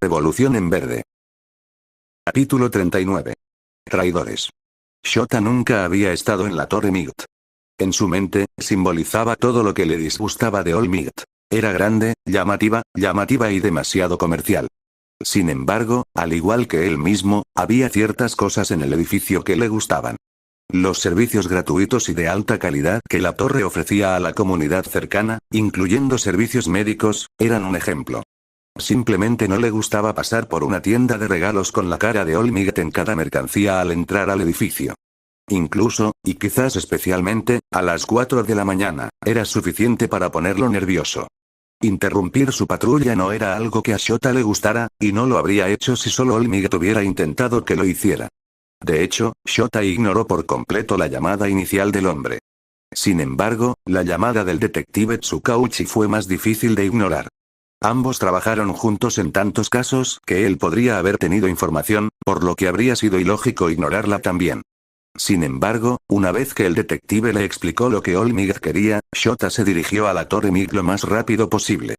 Revolución en verde. Capítulo 39. Traidores. Shota nunca había estado en la Torre Migt. En su mente, simbolizaba todo lo que le disgustaba de All Migt. Era grande, llamativa y demasiado comercial. Sin embargo, al igual que él mismo, había ciertas cosas en el edificio que le gustaban. Los servicios gratuitos y de alta calidad que la torre ofrecía a la comunidad cercana, incluyendo servicios médicos, eran un ejemplo. Simplemente no le gustaba pasar por una tienda de regalos con la cara de All Migt en cada mercancía al entrar al edificio. Incluso, y quizás especialmente, a las 4 de la mañana, era suficiente para ponerlo nervioso. Interrumpir su patrulla no era algo que a Shota le gustara, y no lo habría hecho si solo All Migt hubiera intentado que lo hiciera. De hecho, Shota ignoró por completo la llamada inicial del hombre. Sin embargo, la llamada del detective Tsukauchi fue más difícil de ignorar. Ambos trabajaron juntos en tantos casos que él podría haber tenido información, por lo que habría sido ilógico ignorarla también. Sin embargo, una vez que el detective le explicó lo que All Migt quería, Shota se dirigió a la Torre Migt lo más rápido posible.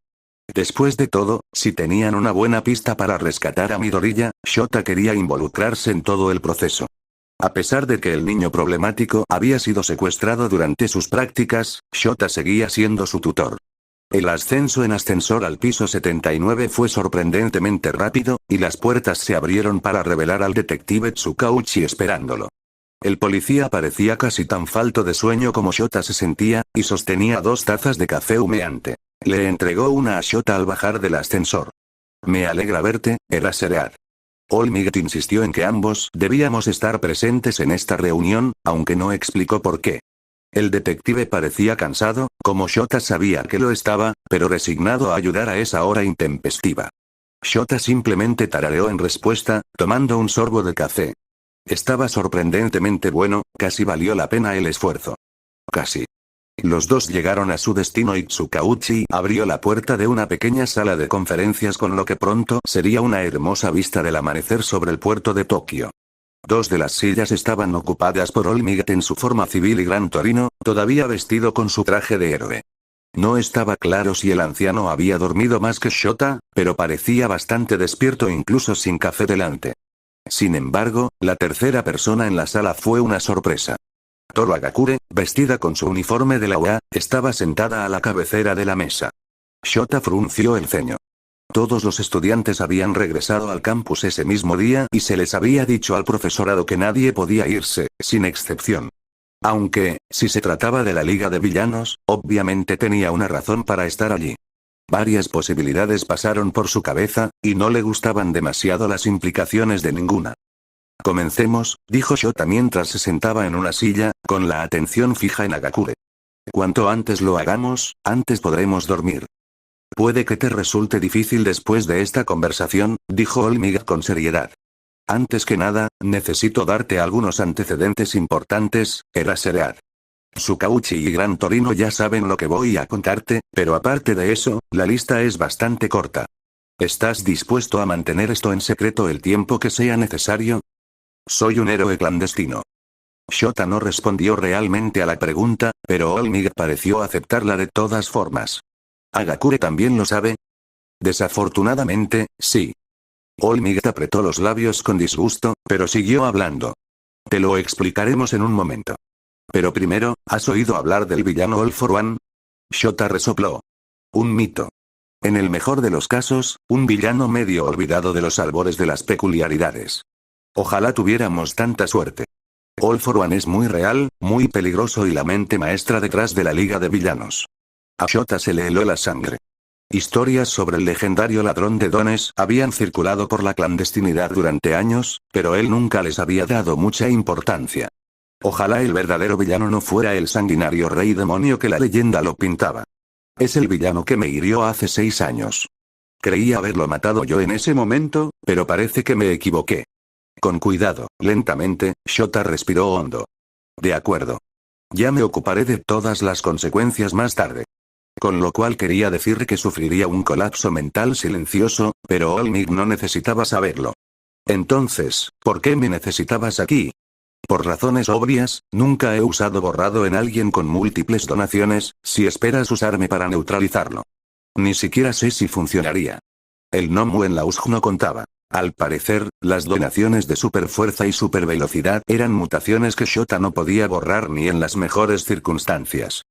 Después de todo, si tenían una buena pista para rescatar a Midoriya, Shota quería involucrarse en todo el proceso. A pesar de que el niño problemático había sido secuestrado durante sus prácticas, Shota seguía siendo su tutor. El ascenso en ascensor al piso 79 fue sorprendentemente rápido, y las puertas se abrieron para revelar al detective Tsukauchi esperándolo. El policía parecía casi tan falto de sueño como Shota se sentía, y sostenía 2 tazas de café humeante. Le entregó una a Shota al bajar del ascensor. «Me alegra verte, Eraserhead». All Migt insistió en que ambos debíamos estar presentes en esta reunión, aunque no explicó por qué. El detective parecía cansado, como Shota sabía que lo estaba, pero resignado a ayudar a esa hora intempestiva. Shota simplemente tarareó en respuesta, tomando un sorbo de café. Estaba sorprendentemente bueno, casi valió la pena el esfuerzo. Casi. Los dos llegaron a su destino y Tsukauchi abrió la puerta de una pequeña sala de conferencias con lo que pronto sería una hermosa vista del amanecer sobre el puerto de Tokio. 2 de las sillas estaban ocupadas por All Migt en su forma civil y Gran Torino, todavía vestido con su traje de héroe. No estaba claro si el anciano había dormido más que Shota, pero parecía bastante despierto incluso sin café delante. Sin embargo, la tercera persona en la sala fue una sorpresa. Toru Hagakure, vestida con su uniforme de la UA, estaba sentada a la cabecera de la mesa. Shota frunció el ceño. Todos los estudiantes habían regresado al campus ese mismo día y se les había dicho al profesorado que nadie podía irse, sin excepción. Aunque, si se trataba de la Liga de Villanos, obviamente tenía una razón para estar allí. Varias posibilidades pasaron por su cabeza, y no le gustaban demasiado las implicaciones de ninguna. «Comencemos», dijo Shota mientras se sentaba en una silla, con la atención fija en Hagakure. «Cuanto antes lo hagamos, antes podremos dormir». «Puede que te resulte difícil después de esta conversación», dijo All Migt con seriedad. «Antes que nada, necesito darte algunos antecedentes importantes, Eraserhead. Tsukauchi y Gran Torino ya saben lo que voy a contarte, pero aparte de eso, la lista es bastante corta. ¿Estás dispuesto a mantener esto en secreto el tiempo que sea necesario?» «Soy un héroe clandestino». Shota no respondió realmente a la pregunta, pero All Migt pareció aceptarla de todas formas. «¿Hagakure también lo sabe?» «Desafortunadamente, sí». All Migt apretó los labios con disgusto, pero siguió hablando. «Te lo explicaremos en un momento. Pero primero, ¿has oído hablar del villano All for One?» Shota resopló. «Un mito. En el mejor de los casos, un villano medio olvidado de los albores de las peculiaridades. Ojalá tuviéramos tanta suerte. All for One es muy real, muy peligroso y la mente maestra detrás de la Liga de Villanos». A Shota se le heló la sangre. Historias sobre el legendario ladrón de dones habían circulado por la clandestinidad durante años, pero él nunca les había dado mucha importancia. Ojalá el verdadero villano no fuera el sanguinario rey demonio que la leyenda lo pintaba. Es el villano que me hirió hace 6 años. Creí haberlo matado yo en ese momento, pero parece que me equivoqué. Con cuidado, lentamente, Shota respiró hondo. De acuerdo. Ya me ocuparé de todas las consecuencias más tarde. Con lo cual quería decir que sufriría un colapso mental silencioso, pero All Migt no necesitaba saberlo. Entonces, ¿por qué me necesitabas aquí? Por razones obvias, nunca he usado borrado en alguien con múltiples donaciones, si esperas usarme para neutralizarlo. Ni siquiera sé si funcionaría. El Nomu en la USG no contaba. Al parecer, las donaciones de superfuerza y supervelocidad eran mutaciones que Shota no podía borrar ni en las mejores circunstancias.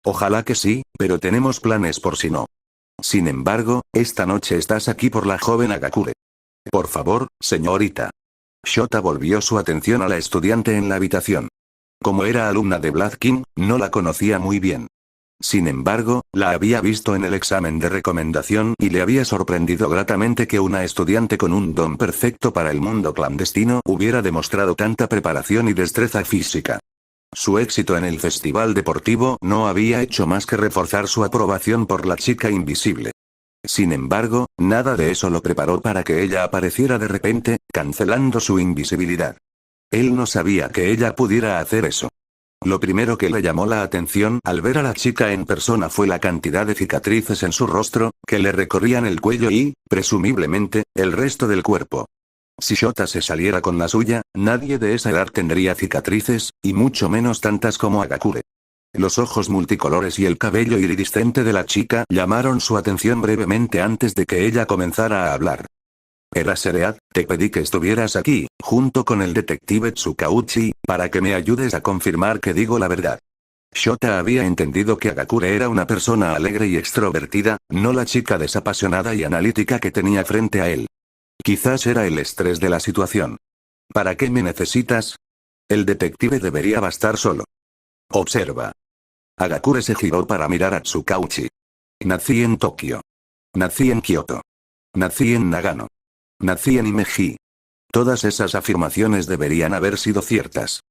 Ojalá que sí, pero tenemos planes por si no. Sin embargo, esta noche estás aquí por la joven Hagakure. Por favor, señorita. Shota volvió su atención a la estudiante en la habitación. Como era alumna de Blood King, no la conocía muy bien. Sin embargo, la había visto en el examen de recomendación y le había sorprendido gratamente que una estudiante con un don perfecto para el mundo clandestino hubiera demostrado tanta preparación y destreza física. Su éxito en el festival deportivo no había hecho más que reforzar su aprobación por la chica invisible. Sin embargo, nada de eso lo preparó para que ella apareciera de repente, cancelando su invisibilidad. Él no sabía que ella pudiera hacer eso. Lo primero que le llamó la atención al ver a la chica en persona fue la cantidad de cicatrices en su rostro, que le recorrían el cuello y, presumiblemente, el resto del cuerpo. Si Shota se saliera con la suya, nadie de esa edad tendría cicatrices, y mucho menos tantas como Hagakure. Los ojos multicolores y el cabello iridiscente de la chica llamaron su atención brevemente antes de que ella comenzara a hablar. Eraseread, te pedí que estuvieras aquí, junto con el detective Tsukauchi, para que me ayudes a confirmar que digo la verdad. Shota había entendido que Hagakure era una persona alegre y extrovertida, no la chica desapasionada y analítica que tenía frente a él. Quizás era el estrés de la situación. ¿Para qué me necesitas? El detective debería bastar solo. Observa. Hagakure se giró para mirar a Tsukauchi. Nací en Tokio. Nací en Kioto. Nací en Nagano. Nací en Imeji. Todas esas afirmaciones deberían haber sido ciertas.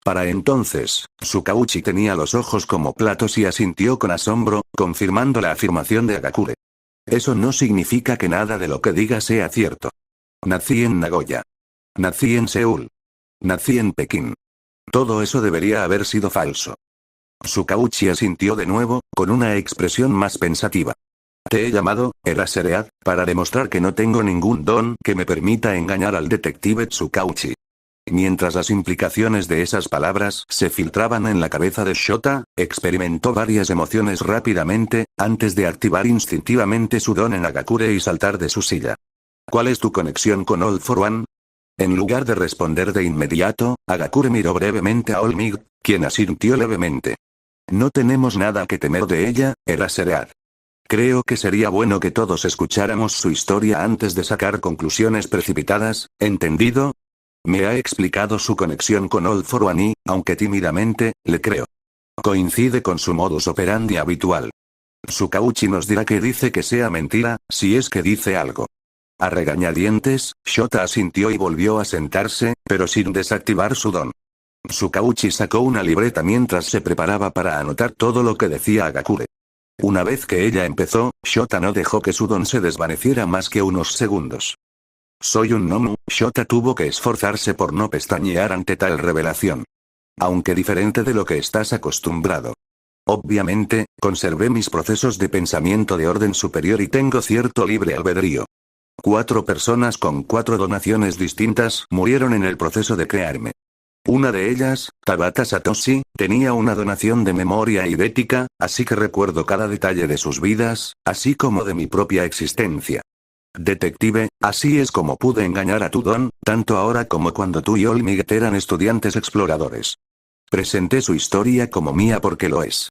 Para entonces, Tsukauchi tenía los ojos como platos y asintió con asombro, confirmando la afirmación de Hagakure. Eso no significa que nada de lo que diga sea cierto. Nací en Nagoya. Nací en Seúl. Nací en Pekín. Todo eso debería haber sido falso. Tsukauchi asintió de nuevo, con una expresión más pensativa. Te he llamado, Eraseread, para demostrar que no tengo ningún don que me permita engañar al detective Tsukauchi. Mientras las implicaciones de esas palabras se filtraban en la cabeza de Shota, experimentó varias emociones rápidamente, antes de activar instintivamente su don en Hagakure y saltar de su silla. ¿Cuál es tu conexión con All for One? En lugar de responder de inmediato, Hagakure miró brevemente a All Might, quien asintió levemente. No tenemos nada que temer de ella, Eraseread. Creo que sería bueno que todos escucháramos su historia antes de sacar conclusiones precipitadas, ¿entendido? Me ha explicado su conexión con All for One y, aunque tímidamente, le creo. Coincide con su modus operandi habitual. Tsukauchi nos dirá que dice que sea mentira, si es que dice algo. A regañadientes, Shota asintió y volvió a sentarse, pero sin desactivar su don. Tsukauchi sacó una libreta mientras se preparaba para anotar todo lo que decía Hagakure. Una vez que ella empezó, Shota no dejó que su don se desvaneciera más que unos segundos. Soy un Nomu, Shota tuvo que esforzarse por no pestañear ante tal revelación. Aunque diferente de lo que estás acostumbrado. Obviamente, conservé mis procesos de pensamiento de orden superior y tengo cierto libre albedrío. 4 personas con 4 donaciones distintas murieron en el proceso de crearme. Una de ellas, Tabata Satoshi, tenía una donación de memoria idética, así que recuerdo cada detalle de sus vidas, así como de mi propia existencia. Detective, así es como pude engañar a tu don, tanto ahora como cuando tú y Olmiget eran estudiantes exploradores. Presenté su historia como mía porque lo es.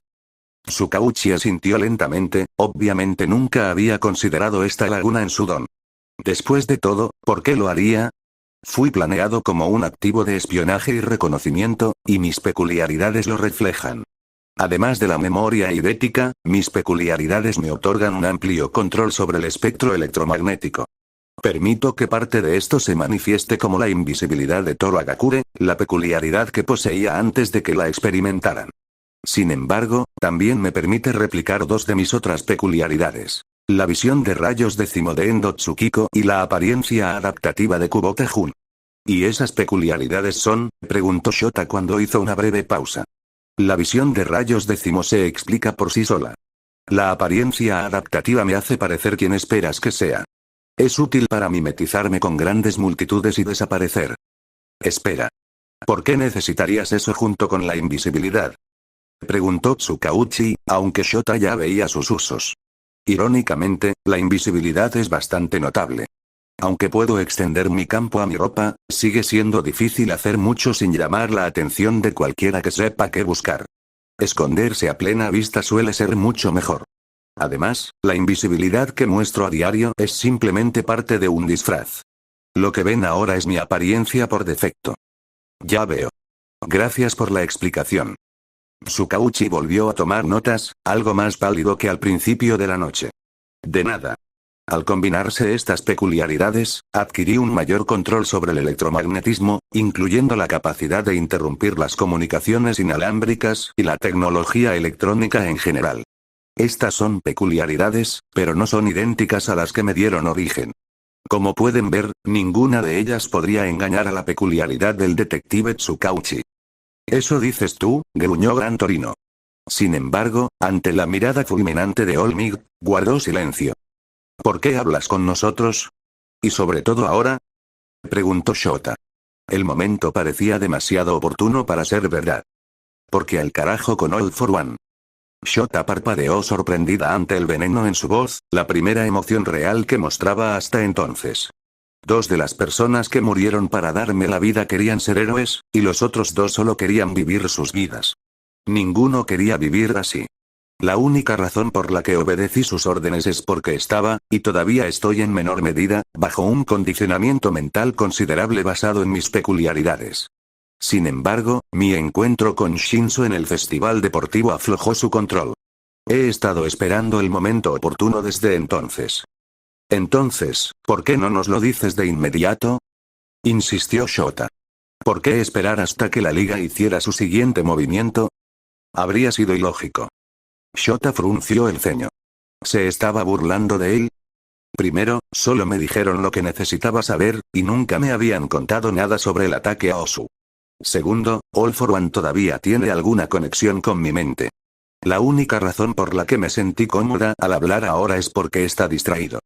Tsukauchi asintió lentamente, obviamente nunca había considerado esta laguna en su don. Después de todo, ¿por qué lo haría? Fui planeado como un activo de espionaje y reconocimiento, y mis peculiaridades lo reflejan. Además de la memoria idética, mis peculiaridades me otorgan un amplio control sobre el espectro electromagnético. Permito que parte de esto se manifieste como la invisibilidad de Toro Hagakure, la peculiaridad que poseía antes de que la experimentaran. Sin embargo, también me permite replicar 2 de mis otras peculiaridades. La visión de rayos décimo de Endo Tsukiko y la apariencia adaptativa de Kubota Jun. ¿Y esas peculiaridades son? Preguntó Shota cuando hizo una breve pausa. La visión de rayos décimo se explica por sí sola. La apariencia adaptativa me hace parecer quien esperas que sea. Es útil para mimetizarme con grandes multitudes y desaparecer. Espera. ¿Por qué necesitarías eso junto con la invisibilidad? Preguntó Tsukauchi, aunque Shota ya veía sus usos. Irónicamente, la invisibilidad es bastante notable. Aunque puedo extender mi campo a mi ropa, sigue siendo difícil hacer mucho sin llamar la atención de cualquiera que sepa qué buscar. Esconderse a plena vista suele ser mucho mejor. Además, la invisibilidad que muestro a diario es simplemente parte de un disfraz. Lo que ven ahora es mi apariencia por defecto. Ya veo. Gracias por la explicación. Tsukauchi volvió a tomar notas, algo más pálido que al principio de la noche. De nada. Al combinarse estas peculiaridades, adquirí un mayor control sobre el electromagnetismo, incluyendo la capacidad de interrumpir las comunicaciones inalámbricas y la tecnología electrónica en general. Estas son peculiaridades, pero no son idénticas a las que me dieron origen. Como pueden ver, ninguna de ellas podría engañar a la peculiaridad del detective Tsukauchi. Eso dices tú, gruñó Gran Torino. Sin embargo, ante la mirada fulminante de Olmig, guardó silencio. ¿Por qué hablas con nosotros? ¿Y sobre todo ahora? Preguntó Shota. El momento parecía demasiado oportuno para ser verdad. Porque al carajo con All for One. Shota parpadeó sorprendida ante el veneno en su voz, la primera emoción real que mostraba hasta entonces. Dos de las personas que murieron para darme la vida querían ser héroes, y los otros dos solo querían vivir sus vidas. Ninguno quería vivir así. La única razón por la que obedecí sus órdenes es porque estaba, y todavía estoy en menor medida, bajo un condicionamiento mental considerable basado en mis peculiaridades. Sin embargo, mi encuentro con Shinzo en el festival deportivo aflojó su control. He estado esperando el momento oportuno desde entonces. Entonces, ¿por qué no nos lo dices de inmediato? Insistió Shota. ¿Por qué esperar hasta que la liga hiciera su siguiente movimiento? Habría sido ilógico. Shota frunció el ceño. ¿Se estaba burlando de él? Primero, solo me dijeron lo que necesitaba saber, y nunca me habían contado nada sobre el ataque a Osu. Segundo, All for One todavía tiene alguna conexión con mi mente. La única razón por la que me sentí cómoda al hablar ahora es porque está distraído.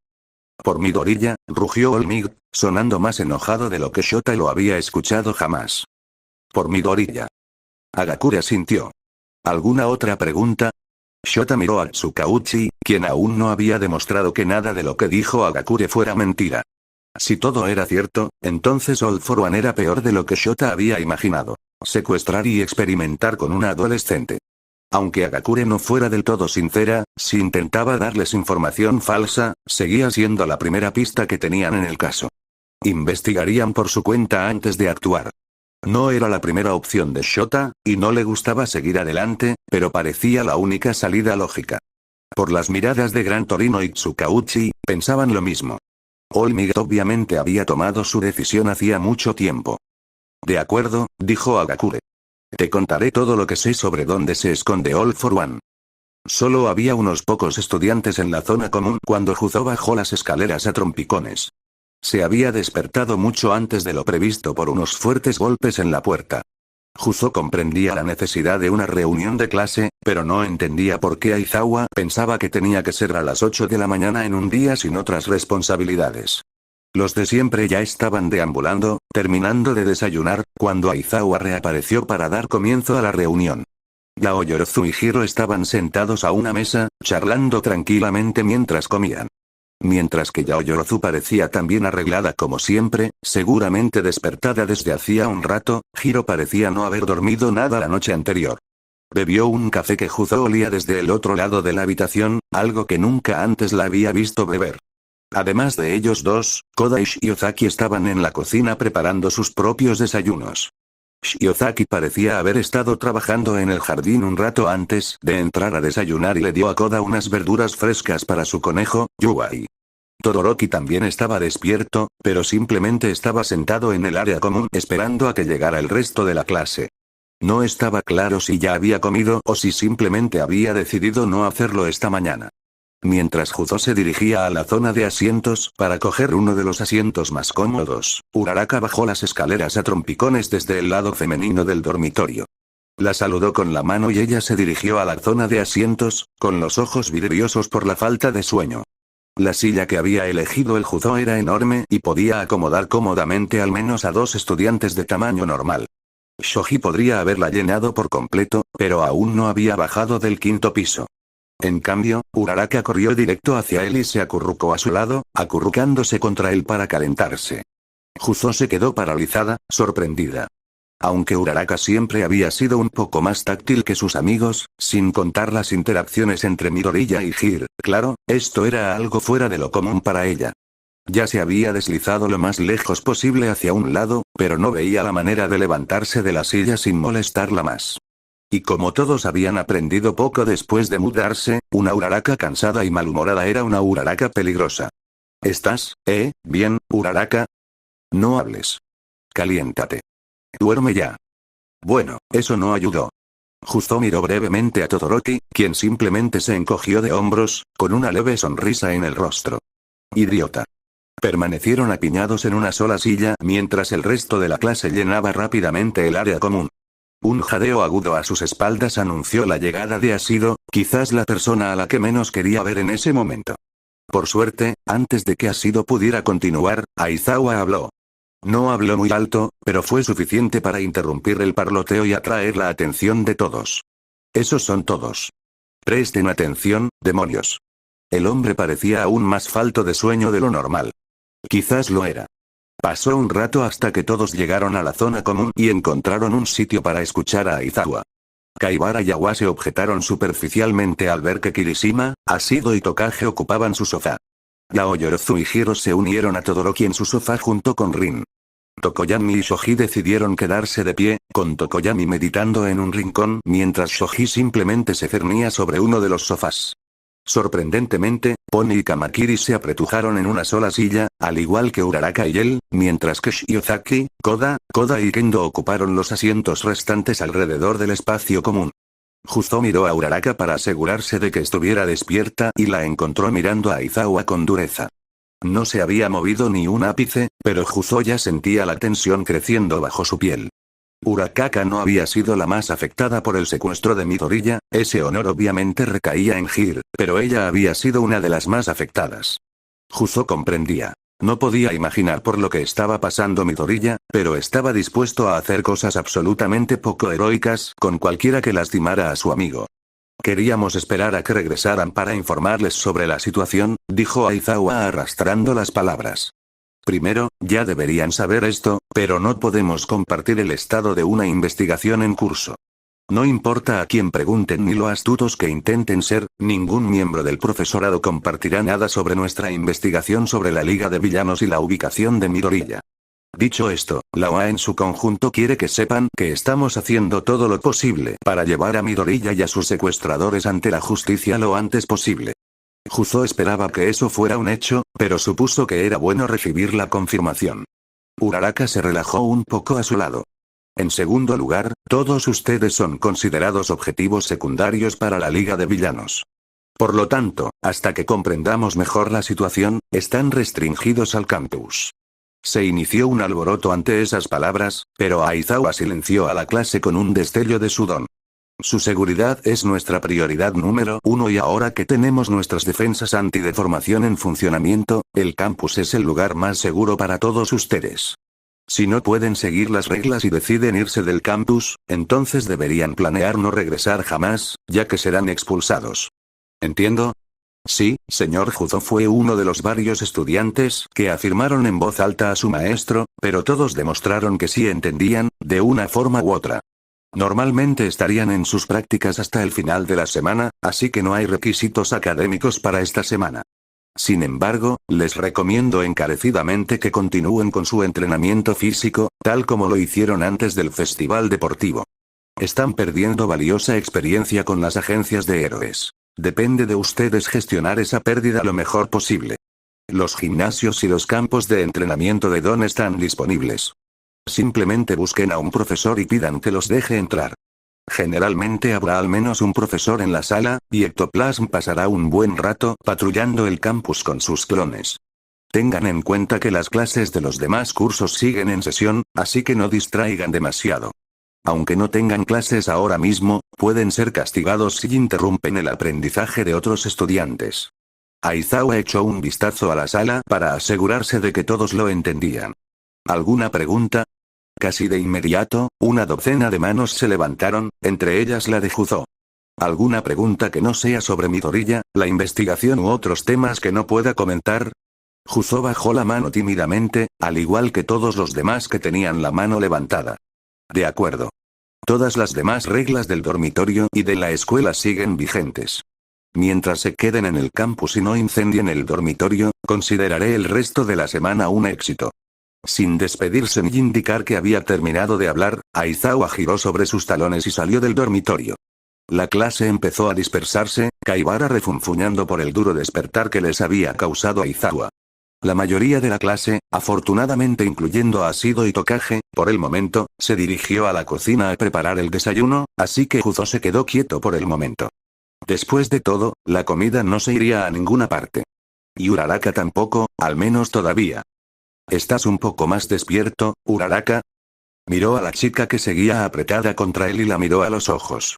Por Midoriya, rugió Olmig, sonando más enojado de lo que Shota lo había escuchado jamás. Por Midoriya. Hagakure asintió. ¿Alguna otra pregunta? Shota miró a Tsukauchi, quien aún no había demostrado que nada de lo que dijo Hagakure fuera mentira. Si todo era cierto, entonces All for One era peor de lo que Shota había imaginado. Secuestrar y experimentar con una adolescente. Aunque Hagakure no fuera del todo sincera, si intentaba darles información falsa, seguía siendo la primera pista que tenían en el caso. Investigarían por su cuenta antes de actuar. No era la primera opción de Shota, y no le gustaba seguir adelante, pero parecía la única salida lógica. Por las miradas de Gran Torino y Tsukauchi, pensaban lo mismo. Olmig obviamente había tomado su decisión hacía mucho tiempo. De acuerdo, dijo Hagakure. Te contaré todo lo que sé sobre dónde se esconde All for One. Solo había unos pocos estudiantes en la zona común cuando Juzo bajó las escaleras a trompicones. Se había despertado mucho antes de lo previsto por unos fuertes golpes en la puerta. Juzo comprendía la necesidad de una reunión de clase, pero no entendía por qué Aizawa pensaba que tenía que ser a las 8 de la mañana en un día sin otras responsabilidades. Los de siempre ya estaban deambulando, terminando de desayunar, cuando Aizawa reapareció para dar comienzo a la reunión. Yaoyorozu y Hiro estaban sentados a una mesa, charlando tranquilamente mientras comían. Mientras que Yaoyorozu parecía tan bien arreglada como siempre, seguramente despertada desde hacía un rato, Hiro parecía no haber dormido nada la noche anterior. Bebió un café que Juzo olía desde el otro lado de la habitación, algo que nunca antes la había visto beber. Además de ellos dos, Koda y Shiozaki estaban en la cocina preparando sus propios desayunos. Shiozaki parecía haber estado trabajando en el jardín un rato antes de entrar a desayunar y le dio a Koda unas verduras frescas para su conejo, Yuai. Todoroki también estaba despierto, pero simplemente estaba sentado en el área común esperando a que llegara el resto de la clase. No estaba claro si ya había comido o si simplemente había decidido no hacerlo esta mañana. Mientras Juzo se dirigía a la zona de asientos para coger uno de los asientos más cómodos, Uraraka bajó las escaleras a trompicones desde el lado femenino del dormitorio. La saludó con la mano y ella se dirigió a la zona de asientos, con los ojos vidriosos por la falta de sueño. La silla que había elegido el Juzo era enorme y podía acomodar cómodamente al menos a 2 estudiantes de tamaño normal. Shoji podría haberla llenado por completo, pero aún no había bajado del 5.º piso. En cambio, Uraraka corrió directo hacia él y se acurrucó a su lado, acurrucándose contra él para calentarse. Juzo se quedó paralizada, sorprendida. Aunque Uraraka siempre había sido un poco más táctil que sus amigos, sin contar las interacciones entre Midoriya y Hir, claro, esto era algo fuera de lo común para ella. Ya se había deslizado lo más lejos posible hacia un lado, pero no veía la manera de levantarse de la silla sin molestarla más. Y como todos habían aprendido poco después de mudarse, una Uraraka cansada y malhumorada era una Uraraka peligrosa. ¿Estás, bien, Uraraka? No hables. Caliéntate. Duerme ya. Bueno, eso no ayudó. Juzo miró brevemente a Todoroki, quien simplemente se encogió de hombros, con una leve sonrisa en el rostro. Idiota. Permanecieron apiñados en una sola silla mientras el resto de la clase llenaba rápidamente el área común. Un jadeo agudo a sus espaldas anunció la llegada de Ashido, quizás la persona a la que menos quería ver en ese momento. Por suerte, antes de que Ashido pudiera continuar, Aizawa habló. No habló muy alto, pero fue suficiente para interrumpir el parloteo y atraer la atención de todos. Esos son todos. Presten atención, demonios. El hombre parecía aún más falto de sueño de lo normal. Quizás lo era. Pasó un rato hasta que todos llegaron a la zona común y encontraron un sitio para escuchar a Aizawa. Kaibara y Awa se objetaron superficialmente al ver que Kirishima, Ashido y Tokage ocupaban su sofá. Yaoyorozu y Hiro se unieron a Todoroki en su sofá junto con Rin. Tokoyami y Shoji decidieron quedarse de pie, con Tokoyami meditando en un rincón mientras Shoji simplemente se cernía sobre uno de los sofás. Sorprendentemente, Pony y Kamakiri se apretujaron en una sola silla, al igual que Uraraka y él, mientras que Shiozaki, Koda y Kendo ocuparon los asientos restantes alrededor del espacio común. Juzo miró a Uraraka para asegurarse de que estuviera despierta y la encontró mirando a Aizawa con dureza. No se había movido ni un ápice, pero Juzo ya sentía la tensión creciendo bajo su piel. Uraraka no había sido la más afectada por el secuestro de Midoriya, ese honor obviamente recaía en Hir, pero ella había sido una de las más afectadas. Juzo comprendía. No podía imaginar por lo que estaba pasando Midoriya, pero estaba dispuesto a hacer cosas absolutamente poco heroicas con cualquiera que lastimara a su amigo. Queríamos esperar a que regresaran para informarles sobre la situación, dijo Aizawa arrastrando las palabras. Primero, ya deberían saber esto, pero no podemos compartir el estado de una investigación en curso. No importa a quién pregunten ni lo astutos que intenten ser, ningún miembro del profesorado compartirá nada sobre nuestra investigación sobre la Liga de Villanos y la ubicación de Midoriya. Dicho esto, la OA en su conjunto quiere que sepan que estamos haciendo todo lo posible para llevar a Midoriya y a sus secuestradores ante la justicia lo antes posible. Juzo esperaba que eso fuera un hecho, pero supuso que era bueno recibir la confirmación. Uraraka se relajó un poco a su lado. En segundo lugar, todos ustedes son considerados objetivos secundarios para la Liga de Villanos. Por lo tanto, hasta que comprendamos mejor la situación, están restringidos al campus. Se inició un alboroto ante esas palabras, pero Aizawa silenció a la clase con un destello de su don. Su seguridad es nuestra prioridad número uno y ahora que tenemos nuestras defensas antideformación en funcionamiento, el campus es el lugar más seguro para todos ustedes. Si no pueden seguir las reglas y deciden irse del campus, entonces deberían planear no regresar jamás, ya que serán expulsados. ¿Entiendo? Sí, señor Juzo fue uno de los varios estudiantes que afirmaron en voz alta a su maestro, pero todos demostraron que sí entendían, de una forma u otra. Normalmente estarían en sus prácticas hasta el final de la semana, así que no hay requisitos académicos para esta semana. Sin embargo, les recomiendo encarecidamente que continúen con su entrenamiento físico, tal como lo hicieron antes del festival deportivo. Están perdiendo valiosa experiencia con las agencias de héroes. Depende de ustedes gestionar esa pérdida lo mejor posible. Los gimnasios y los campos de entrenamiento de Don están disponibles. Simplemente busquen a un profesor y pidan que los deje entrar. Generalmente habrá al menos un profesor en la sala, y Ectoplasm pasará un buen rato patrullando el campus con sus clones. Tengan en cuenta que las clases de los demás cursos siguen en sesión, así que no distraigan demasiado. Aunque no tengan clases ahora mismo, pueden ser castigados si interrumpen el aprendizaje de otros estudiantes. Aizawa echó un vistazo a la sala para asegurarse de que todos lo entendían. ¿Alguna pregunta? Casi de inmediato, una docena de manos se levantaron, entre ellas la de Juzo. ¿Alguna pregunta que no sea sobre Midoriya, la investigación u otros temas que no pueda comentar? Juzo bajó la mano tímidamente, al igual que todos los demás que tenían la mano levantada. De acuerdo. Todas las demás reglas del dormitorio y de la escuela siguen vigentes. Mientras se queden en el campus y no incendien el dormitorio, consideraré el resto de la semana un éxito. Sin despedirse ni indicar que había terminado de hablar, Aizawa giró sobre sus talones y salió del dormitorio. La clase empezó a dispersarse, Kaibara refunfuñando por el duro despertar que les había causado Aizawa. La mayoría de la clase, afortunadamente incluyendo a Shido y Tokage, por el momento, se dirigió a la cocina a preparar el desayuno, así que Juzo se quedó quieto por el momento. Después de todo, la comida no se iría a ninguna parte. Y Uraraka tampoco, al menos todavía. ¿Estás un poco más despierto, Uraraka? Miró a la chica que seguía apretada contra él y la miró a los ojos.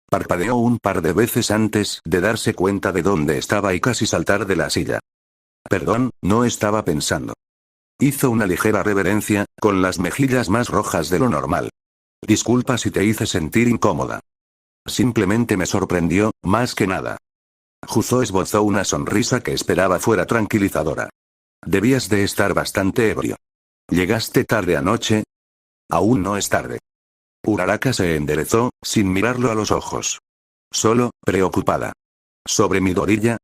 Parpadeó un par de veces antes de darse cuenta de dónde estaba y casi saltar de la silla. Perdón, no estaba pensando. Hizo una ligera reverencia, con las mejillas más rojas de lo normal. Disculpa si te hice sentir incómoda. Simplemente me sorprendió, más que nada. Juzo esbozó una sonrisa que esperaba fuera tranquilizadora. Debías de estar bastante ebrio. ¿Llegaste tarde anoche? Aún no es tarde. Uraraka se enderezó, sin mirarlo a los ojos. Solo, preocupada. ¿Sobre Midoriya?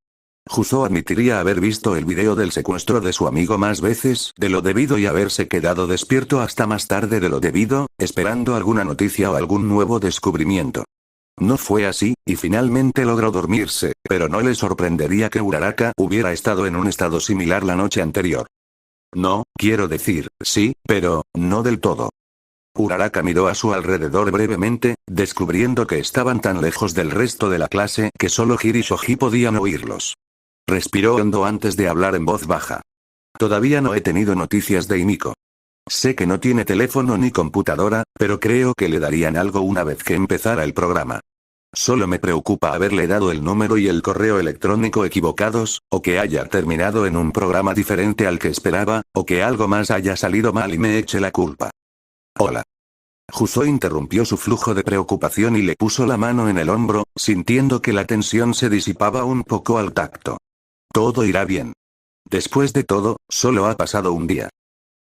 Juzo admitiría haber visto el video del secuestro de su amigo más veces de lo debido y haberse quedado despierto hasta más tarde de lo debido, esperando alguna noticia o algún nuevo descubrimiento. No fue así, y finalmente logró dormirse, pero no le sorprendería que Uraraka hubiera estado en un estado similar la noche anterior. No, quiero decir, sí, pero, no del todo. Uraraka miró a su alrededor brevemente, descubriendo que estaban tan lejos del resto de la clase que solo Hiri y Shoji podían oírlos. Respiró hondo antes de hablar en voz baja. Todavía no he tenido noticias de Himiko. Sé que no tiene teléfono ni computadora, pero creo que le darían algo una vez que empezara el programa. Solo me preocupa haberle dado el número y el correo electrónico equivocados, o que haya terminado en un programa diferente al que esperaba, o que algo más haya salido mal y me eche la culpa. Hola. Juzo interrumpió su flujo de preocupación y le puso la mano en el hombro, sintiendo que la tensión se disipaba un poco al tacto. Todo irá bien. Después de todo, solo ha pasado un día.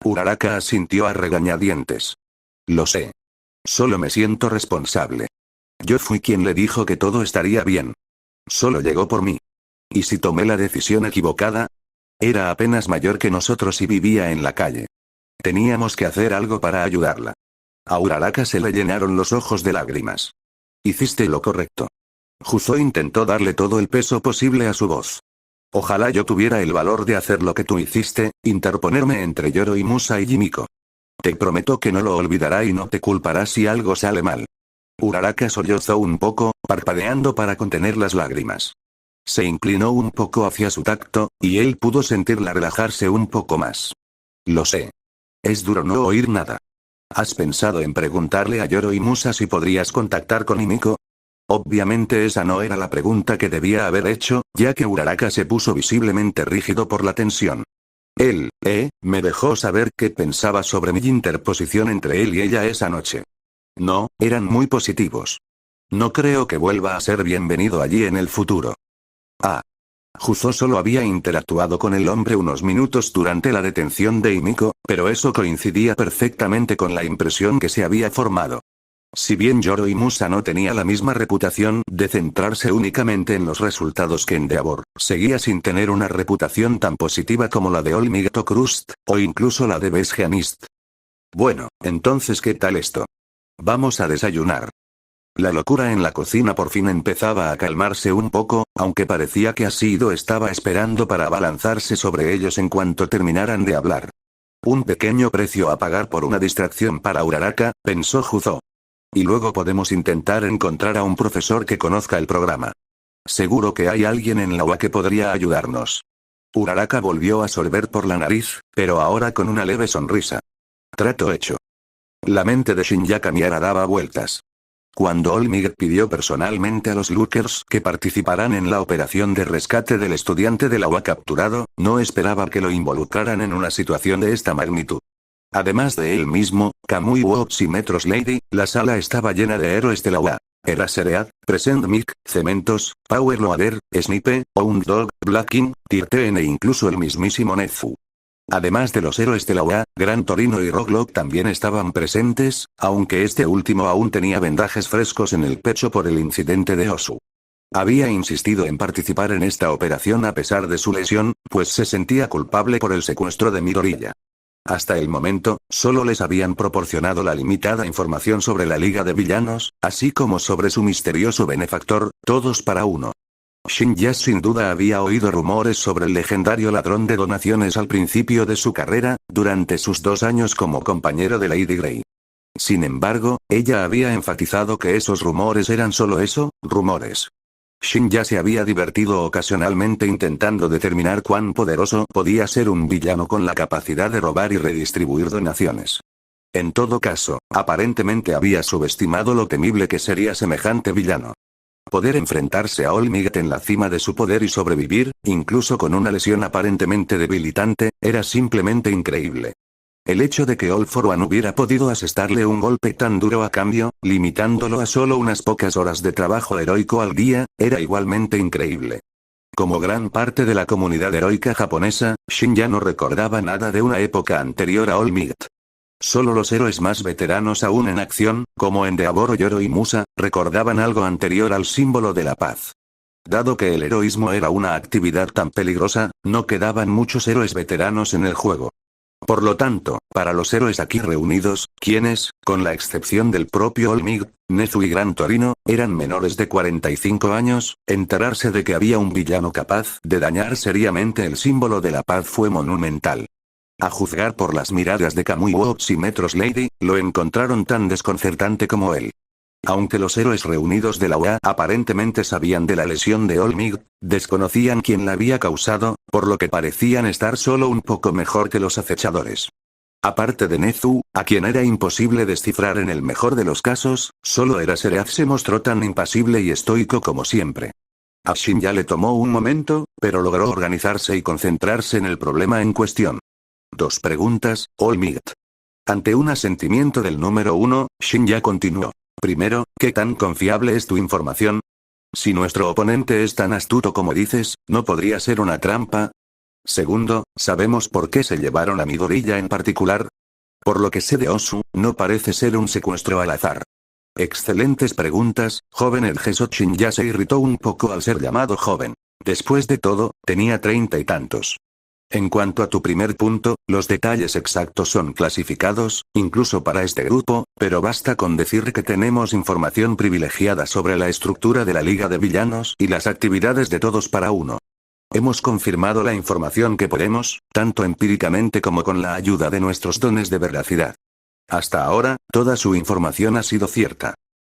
Uraraka asintió a regañadientes. Lo sé. Solo me siento responsable. Yo fui quien le dijo que todo estaría bien. Solo llegó por mí. ¿Y si tomé la decisión equivocada? Era apenas mayor que nosotros y vivía en la calle. Teníamos que hacer algo para ayudarla. A Uraraka se le llenaron los ojos de lágrimas. Hiciste lo correcto. Juzo intentó darle todo el peso posible a su voz. Ojalá yo tuviera el valor de hacer lo que tú hiciste, interponerme entre Yoro y Musa y Himiko. Te prometo que no lo olvidará y no te culpará si algo sale mal. Uraraka sollozó un poco, parpadeando para contener las lágrimas. Se inclinó un poco hacia su tacto, y él pudo sentirla relajarse un poco más. Lo sé. Es duro no oír nada. ¿Has pensado en preguntarle a Yoro y Musa si podrías contactar con Himiko? Obviamente esa no era la pregunta que debía haber hecho, ya que Uraraka se puso visiblemente rígido por la tensión. Él, me dejó saber qué pensaba sobre mi interposición entre él y ella esa noche. No, eran muy positivos. No creo que vuelva a ser bienvenido allí en el futuro. Juzo solo había interactuado con el hombre unos minutos durante la detención de Himiko, pero eso coincidía perfectamente con la impresión que se había formado. Si bien Yoro y Musa no tenía la misma reputación de centrarse únicamente en los resultados que Endeavor, seguía sin tener una reputación tan positiva como la de All Might Crust, o incluso la de Best Jeanist. Bueno, entonces ¿qué tal esto? Vamos a desayunar. La locura en la cocina por fin empezaba a calmarse un poco, aunque parecía que Shido estaba esperando para abalanzarse sobre ellos en cuanto terminaran de hablar. Un pequeño precio a pagar por una distracción para Uraraka, pensó Juzo. Y luego podemos intentar encontrar a un profesor que conozca el programa. Seguro que hay alguien en la UA que podría ayudarnos. Uraraka volvió a sorber por la nariz, pero ahora con una leve sonrisa. Trato hecho. La mente de Shinya Miara daba vueltas. Cuando All Might pidió personalmente a los Lookers que participaran en la operación de rescate del estudiante de la UA capturado, no esperaba que lo involucraran en una situación de esta magnitud. Además de él mismo, Kamui Wops y Metros Lady, la sala estaba llena de héroes de la UA. Eraserhead, Present Mic, Cementos, Power Loader, Snipe, Hound Dog, Black King, Tirten e incluso el mismísimo Nezu. Además de los héroes de la UA, Gran Torino y Rocklock también estaban presentes, aunque este último aún tenía vendajes frescos en el pecho por el incidente de Osu. Había insistido en participar en esta operación a pesar de su lesión, pues se sentía culpable por el secuestro de Midoriya. Hasta el momento, solo les habían proporcionado la limitada información sobre la Liga de Villanos, así como sobre su misterioso benefactor, todos para uno. Shinya sin duda había oído rumores sobre el legendario ladrón de donaciones al principio de su carrera, durante sus 2 años como compañero de Lady Grey. Sin embargo, ella había enfatizado que esos rumores eran solo eso, rumores. Shinya se había divertido ocasionalmente intentando determinar cuán poderoso podía ser un villano con la capacidad de robar y redistribuir donaciones. En todo caso, aparentemente había subestimado lo temible que sería semejante villano. Poder enfrentarse a All Might en la cima de su poder y sobrevivir, incluso con una lesión aparentemente debilitante, era simplemente increíble. El hecho de que All For One hubiera podido asestarle un golpe tan duro a cambio, limitándolo a solo unas pocas horas de trabajo heroico al día, era igualmente increíble. Como gran parte de la comunidad heroica japonesa, Shinya no recordaba nada de una época anterior a All Might. Solo los héroes más veteranos aún en acción, como Endeavor o Yoro y Musa, recordaban algo anterior al símbolo de la paz. Dado que el heroísmo era una actividad tan peligrosa, no quedaban muchos héroes veteranos en el juego. Por lo tanto, para los héroes aquí reunidos, quienes, con la excepción del propio All Might, Nezu y Gran Torino, eran menores de 45 años, enterarse de que había un villano capaz de dañar seriamente el símbolo de la paz fue monumental. A juzgar por las miradas de Kamui Works y Metros Lady, lo encontraron tan desconcertante como él. Aunque los héroes reunidos de la UA aparentemente sabían de la lesión de All Might, desconocían quién la había causado, por lo que parecían estar solo un poco mejor que los acechadores. Aparte de Nezu, a quien era imposible descifrar en el mejor de los casos, solo Eraserhead se mostró tan impasible y estoico como siempre. A Shinya le tomó un momento, pero logró organizarse y concentrarse en el problema en cuestión. 2 preguntas, All Might. Ante un asentimiento del número 1, Shinya continuó. Primero, ¿qué tan confiable es tu información? Si nuestro oponente es tan astuto como dices, ¿no podría ser una trampa? Segundo, ¿sabemos por qué se llevaron a Midoriya en particular? Por lo que sé de Osu, no parece ser un secuestro al azar. Excelentes preguntas, joven. El Gesot Shinya se irritó un poco al ser llamado joven. Después de todo, tenía 30 y tantos. En cuanto a tu primer punto, los detalles exactos son clasificados, incluso para este grupo, pero basta con decir que tenemos información privilegiada sobre la estructura de la Liga de Villanos y las actividades de todos para uno. Hemos confirmado la información que podemos, tanto empíricamente como con la ayuda de nuestros dones de veracidad. Hasta ahora, toda su información ha sido cierta.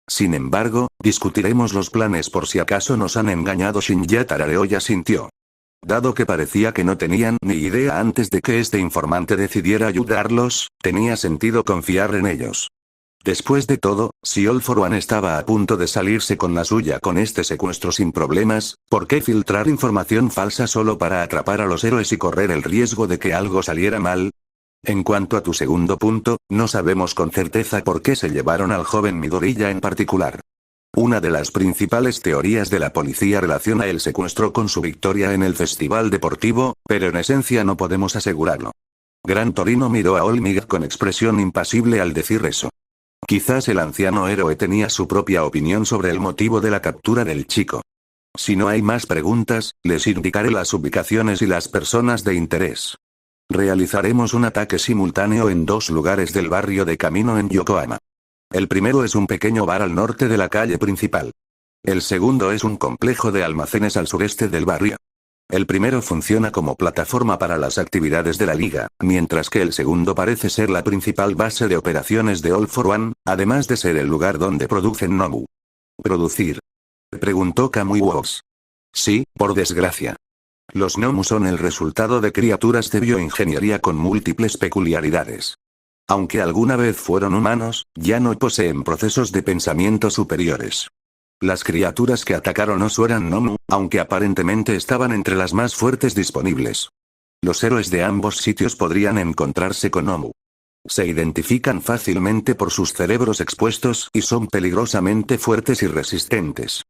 Sin embargo, discutiremos los planes por si acaso nos han engañado. Shinya tarareó y asintió. Dado que parecía que no tenían ni idea antes de que este informante decidiera ayudarlos, tenía sentido confiar en ellos. Después de todo, si All For One estaba a punto de salirse con la suya con este secuestro sin problemas, ¿por qué filtrar información falsa solo para atrapar a los héroes y correr el riesgo de que algo saliera mal? En cuanto a tu segundo punto, no sabemos con certeza por qué se llevaron al joven Midoriya en particular. Una de las principales teorías de la policía relaciona el secuestro con su victoria en el festival deportivo, pero en esencia no podemos asegurarlo. Gran Torino miró a All Might con expresión impasible al decir eso. Quizás el anciano héroe tenía su propia opinión sobre el motivo de la captura del chico. Si no hay más preguntas, les indicaré las ubicaciones y las personas de interés. Realizaremos un ataque simultáneo en 2 lugares del barrio de Camino en Yokohama. El primero es un pequeño bar al norte de la calle principal. El segundo es un complejo de almacenes al sureste del barrio. El primero funciona como plataforma para las actividades de la liga, mientras que el segundo parece ser la principal base de operaciones de All For One, además de ser el lugar donde producen Nomu. ¿Producir?, preguntó Kamui Works. Sí, por desgracia. Los Nomu son el resultado de criaturas de bioingeniería con múltiples peculiaridades. Aunque alguna vez fueron humanos, ya no poseen procesos de pensamiento superiores. Las criaturas que atacaron Osu eran Nomu, aunque aparentemente estaban entre las más fuertes disponibles. Los héroes de ambos sitios podrían encontrarse con Nomu. se identifican fácilmente por sus cerebros expuestos y son peligrosamente fuertes y resistentes.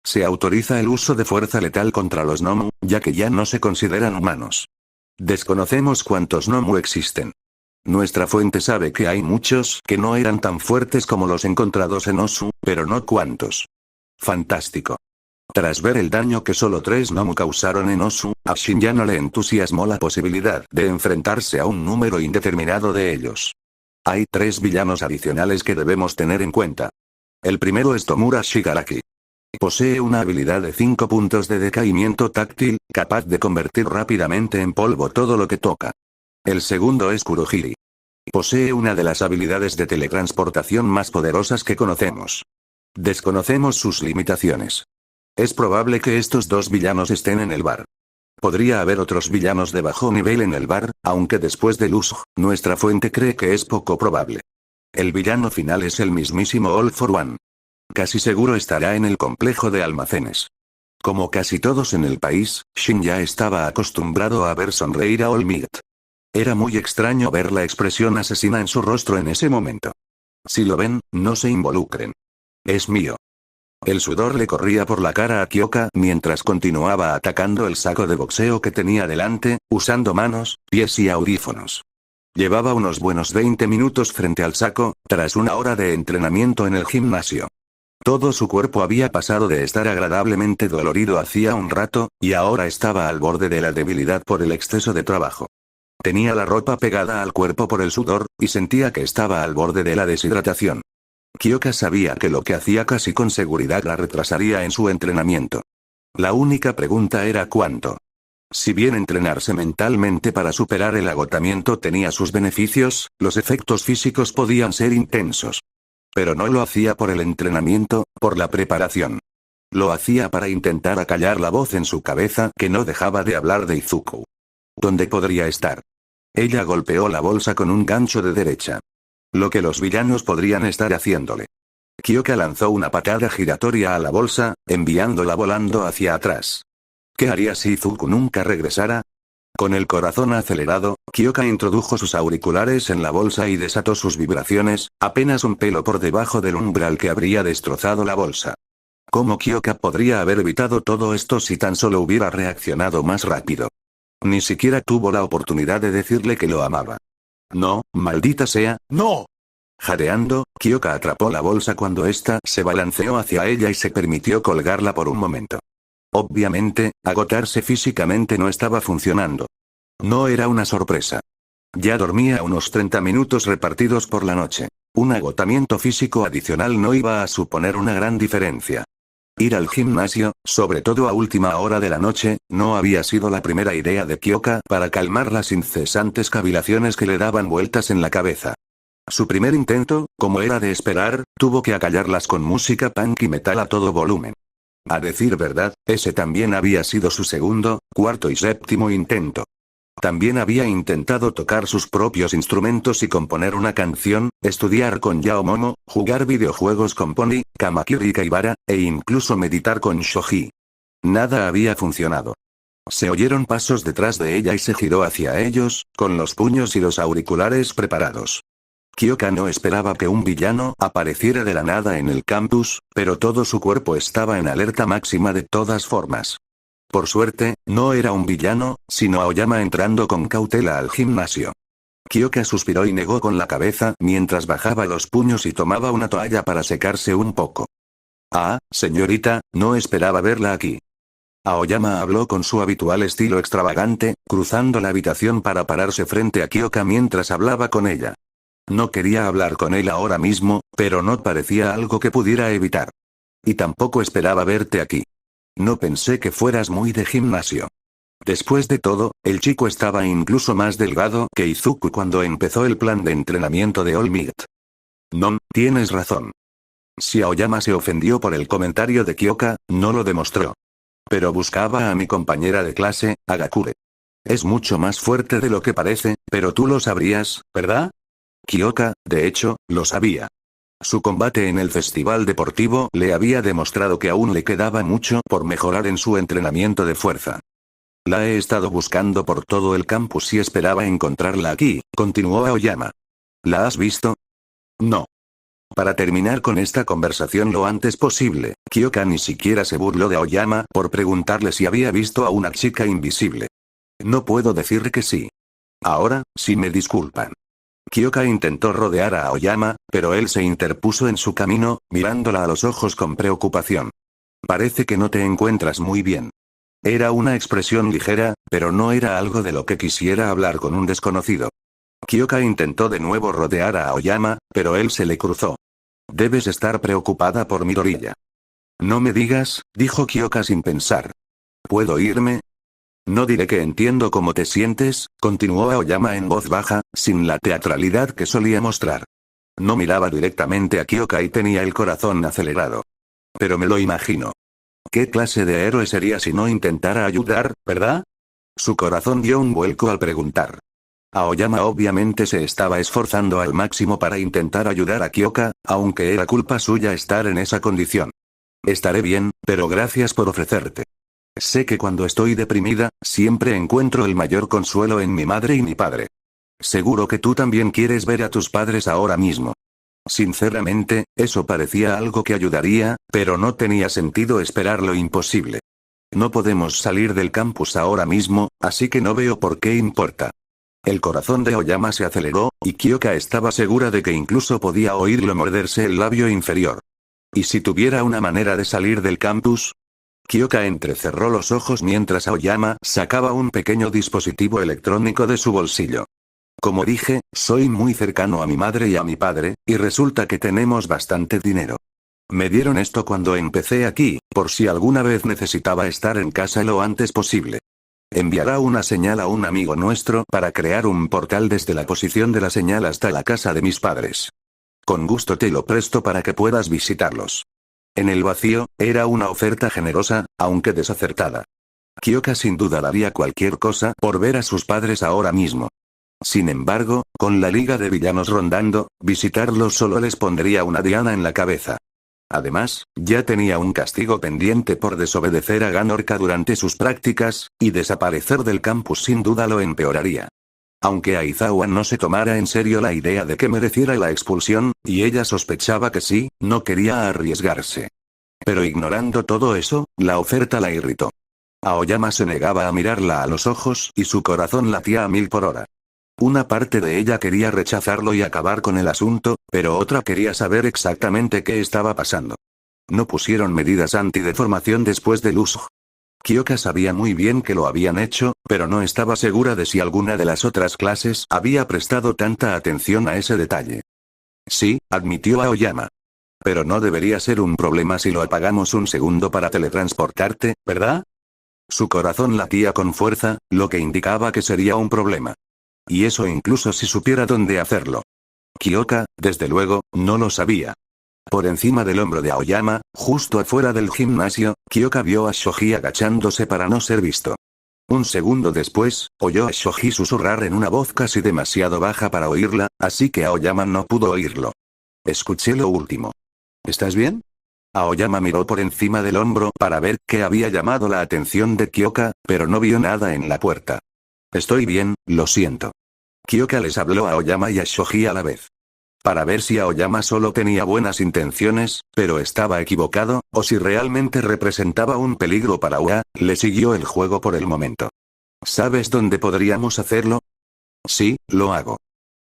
Se autoriza el uso de fuerza letal contra los Nomu, ya que ya no se consideran humanos. Desconocemos cuántos Nomu existen. Nuestra fuente sabe que hay muchos que no eran tan fuertes como los encontrados en Osu, pero no cuántos. Fantástico. Tras ver el daño que solo 3 Nomu causaron en Osu, a Shinyano le entusiasmó la posibilidad de enfrentarse a un número indeterminado de ellos. Hay 3 villanos adicionales que debemos tener en cuenta. El primero es Tomura Shigaraki. Posee una habilidad de 5 puntos de decaimiento táctil, capaz de convertir rápidamente en polvo todo lo que toca. El segundo es Kurohiri. Posee una de las habilidades de teletransportación más poderosas que conocemos. Desconocemos sus limitaciones. Es probable que estos 2 villanos estén en el bar. Podría haber otros villanos de bajo nivel en el bar, aunque después del uso, nuestra fuente cree que es poco probable. El villano final es el mismísimo All for One. Casi seguro estará en el complejo de almacenes. Como casi todos en el país, Shin ya estaba acostumbrado a ver sonreír a All Might. Era muy extraño ver la expresión asesina en su rostro en ese momento. Si lo ven, no se involucren. Es mío. El sudor le corría por la cara a Kyoka mientras continuaba atacando el saco de boxeo que tenía delante, usando manos, pies y audífonos. Llevaba unos buenos 20 minutos frente al saco, tras una hora de entrenamiento en el gimnasio. Todo su cuerpo había pasado de estar agradablemente dolorido hacía un rato, y ahora estaba al borde de la debilidad por el exceso de trabajo. Tenía la ropa pegada al cuerpo por el sudor, y sentía que estaba al borde de la deshidratación. Kyoka sabía que lo que hacía casi con seguridad la retrasaría en su entrenamiento. La única pregunta era cuánto. Si bien entrenarse mentalmente para superar el agotamiento tenía sus beneficios, los efectos físicos podían ser intensos. Pero no lo hacía por el entrenamiento, por la preparación. Lo hacía para intentar acallar la voz en su cabeza que no dejaba de hablar de Izuku. ¿Dónde podría estar? Ella golpeó la bolsa con un gancho de derecha. Lo que los villanos podrían estar haciéndole. Kyoka lanzó una patada giratoria a la bolsa, enviándola volando hacia atrás. ¿Qué haría si Izuku nunca regresara? Con el corazón acelerado, Kyoka introdujo sus auriculares en la bolsa y desató sus vibraciones, apenas un pelo por debajo del umbral que habría destrozado la bolsa. ¿Cómo Kyoka podría haber evitado todo esto si tan solo hubiera reaccionado más rápido? Ni siquiera tuvo la oportunidad de decirle que lo amaba. No, maldita sea, ¡no! Jadeando, Kyoka atrapó la bolsa cuando ésta se balanceó hacia ella y se permitió colgarla por un momento. Obviamente, agotarse físicamente no estaba funcionando. No era una sorpresa. Ya dormía unos 30 minutos repartidos por la noche. Un agotamiento físico adicional no iba a suponer una gran diferencia. Ir al gimnasio, sobre todo a última hora de la noche, no había sido la primera idea de Kyoka para calmar las incesantes cavilaciones que le daban vueltas en la cabeza. Su primer intento, como era de esperar, tuvo que acallarlas con música punk y metal a todo volumen. A decir verdad, ese también había sido su segundo, cuarto y séptimo intento. También había intentado tocar sus propios instrumentos y componer una canción, estudiar con Yao Momo, jugar videojuegos con Pony, Kamakiri Kaibara, e incluso meditar con Shoji. Nada había funcionado. Se oyeron pasos detrás de ella y se giró hacia ellos, con los puños y los auriculares preparados. Kyoka no esperaba que un villano apareciera de la nada en el campus, pero todo su cuerpo estaba en alerta máxima de todas formas. Por suerte, no era un villano, sino Aoyama entrando con cautela al gimnasio. Kyoka suspiró y negó con la cabeza mientras bajaba los puños y tomaba una toalla para secarse un poco. Ah, señorita, no esperaba verla aquí. Aoyama habló con su habitual estilo extravagante, cruzando la habitación para pararse frente a Kyoka mientras hablaba con ella. No quería hablar con él ahora mismo, pero no parecía algo que pudiera evitar. Y tampoco esperaba verte aquí. No pensé que fueras muy de gimnasio. Después de todo, el chico estaba incluso más delgado que Izuku cuando empezó el plan de entrenamiento de All Might. No, tienes razón. Si Aoyama se ofendió por el comentario de Kyoka, no lo demostró. Pero buscaba a mi compañera de clase, Agakure. Es mucho más fuerte de lo que parece, pero tú lo sabrías, ¿verdad? Kyoka, de hecho, lo sabía. Su combate en el festival deportivo le había demostrado que aún le quedaba mucho por mejorar en su entrenamiento de fuerza. La he estado buscando por todo el campus y esperaba encontrarla aquí, continuó Aoyama. ¿La has visto? No. Para terminar con esta conversación lo antes posible, Kyoka ni siquiera se burló de Aoyama por preguntarle si había visto a una chica invisible. No puedo decir que sí. Ahora, si me disculpan. Kyoka intentó rodear a Aoyama, pero él se interpuso en su camino, mirándola a los ojos con preocupación. Parece que no te encuentras muy bien. Era una expresión ligera, pero no era algo de lo que quisiera hablar con un desconocido. Kyoka intentó de nuevo rodear a Aoyama, pero él se le cruzó. Debes estar preocupada por Midoriya. No me digas, dijo Kyoka sin pensar. ¿Puedo irme? No diré que entiendo cómo te sientes, continuó Aoyama en voz baja, sin la teatralidad que solía mostrar. No miraba directamente a Kyoka y tenía el corazón acelerado. Pero me lo imagino. ¿Qué clase de héroe sería si no intentara ayudar, verdad? Su corazón dio un vuelco al preguntar. Aoyama obviamente se estaba esforzando al máximo para intentar ayudar a Kyoka, aunque era culpa suya estar en esa condición. Estaré bien, pero gracias por ofrecerte. Sé que cuando estoy deprimida, siempre encuentro el mayor consuelo en mi madre y mi padre. Seguro que tú también quieres ver a tus padres ahora mismo. Sinceramente, eso parecía algo que ayudaría, pero no tenía sentido esperar lo imposible. No podemos salir del campus ahora mismo, así que no veo por qué importa. El corazón de Aoyama se aceleró, y Kyoka estaba segura de que incluso podía oírlo morderse el labio inferior. ¿Y si tuviera una manera de salir del campus? Kyoka entrecerró los ojos mientras Aoyama sacaba un pequeño dispositivo electrónico de su bolsillo. Como dije, soy muy cercano a mi madre y a mi padre, y resulta que tenemos bastante dinero. Me dieron esto cuando empecé aquí, por si alguna vez necesitaba estar en casa lo antes posible. Enviará una señal a un amigo nuestro para crear un portal desde la posición de la señal hasta la casa de mis padres. Con gusto te lo presto para que puedas visitarlos. En el vacío, era una oferta generosa, aunque desacertada. Kyoka sin duda daría cualquier cosa por ver a sus padres ahora mismo. Sin embargo, con la liga de villanos rondando, visitarlos solo les pondría una diana en la cabeza. Además, ya tenía un castigo pendiente por desobedecer a Ganorka durante sus prácticas, y desaparecer del campus sin duda lo empeoraría. Aunque Aizawa no se tomara en serio la idea de que mereciera la expulsión, y ella sospechaba que sí, no quería arriesgarse. Pero ignorando todo eso, la oferta la irritó. Aoyama se negaba a mirarla a los ojos y su corazón latía a 1000 por hora. Una parte de ella quería rechazarlo y acabar con el asunto, pero otra quería saber exactamente qué estaba pasando. No pusieron medidas antideformación después del uso. Kyoka sabía muy bien que lo habían hecho, pero no estaba segura de si alguna de las otras clases había prestado tanta atención a ese detalle. Sí, admitió Aoyama. Pero no debería ser un problema si lo apagamos un segundo para teletransportarte, ¿verdad? Su corazón latía con fuerza, lo que indicaba que sería un problema. Y eso incluso si supiera dónde hacerlo. Kyoka, desde luego, no lo sabía. Por encima del hombro de Aoyama, justo afuera del gimnasio, Kyoka vio a Shoji agachándose para no ser visto. Un segundo después, oyó a Shoji susurrar en una voz casi demasiado baja para oírla, así que Aoyama no pudo oírlo. Escuché lo último. ¿Estás bien? Aoyama miró por encima del hombro para ver qué había llamado la atención de Kyoka, pero no vio nada en la puerta. Estoy bien, lo siento. Kyoka les habló a Aoyama y a Shoji a la vez. Para ver si Aoyama solo tenía buenas intenciones, pero estaba equivocado, o si realmente representaba un peligro para UA, le siguió el juego por el momento. ¿Sabes dónde podríamos hacerlo? Sí, lo hago.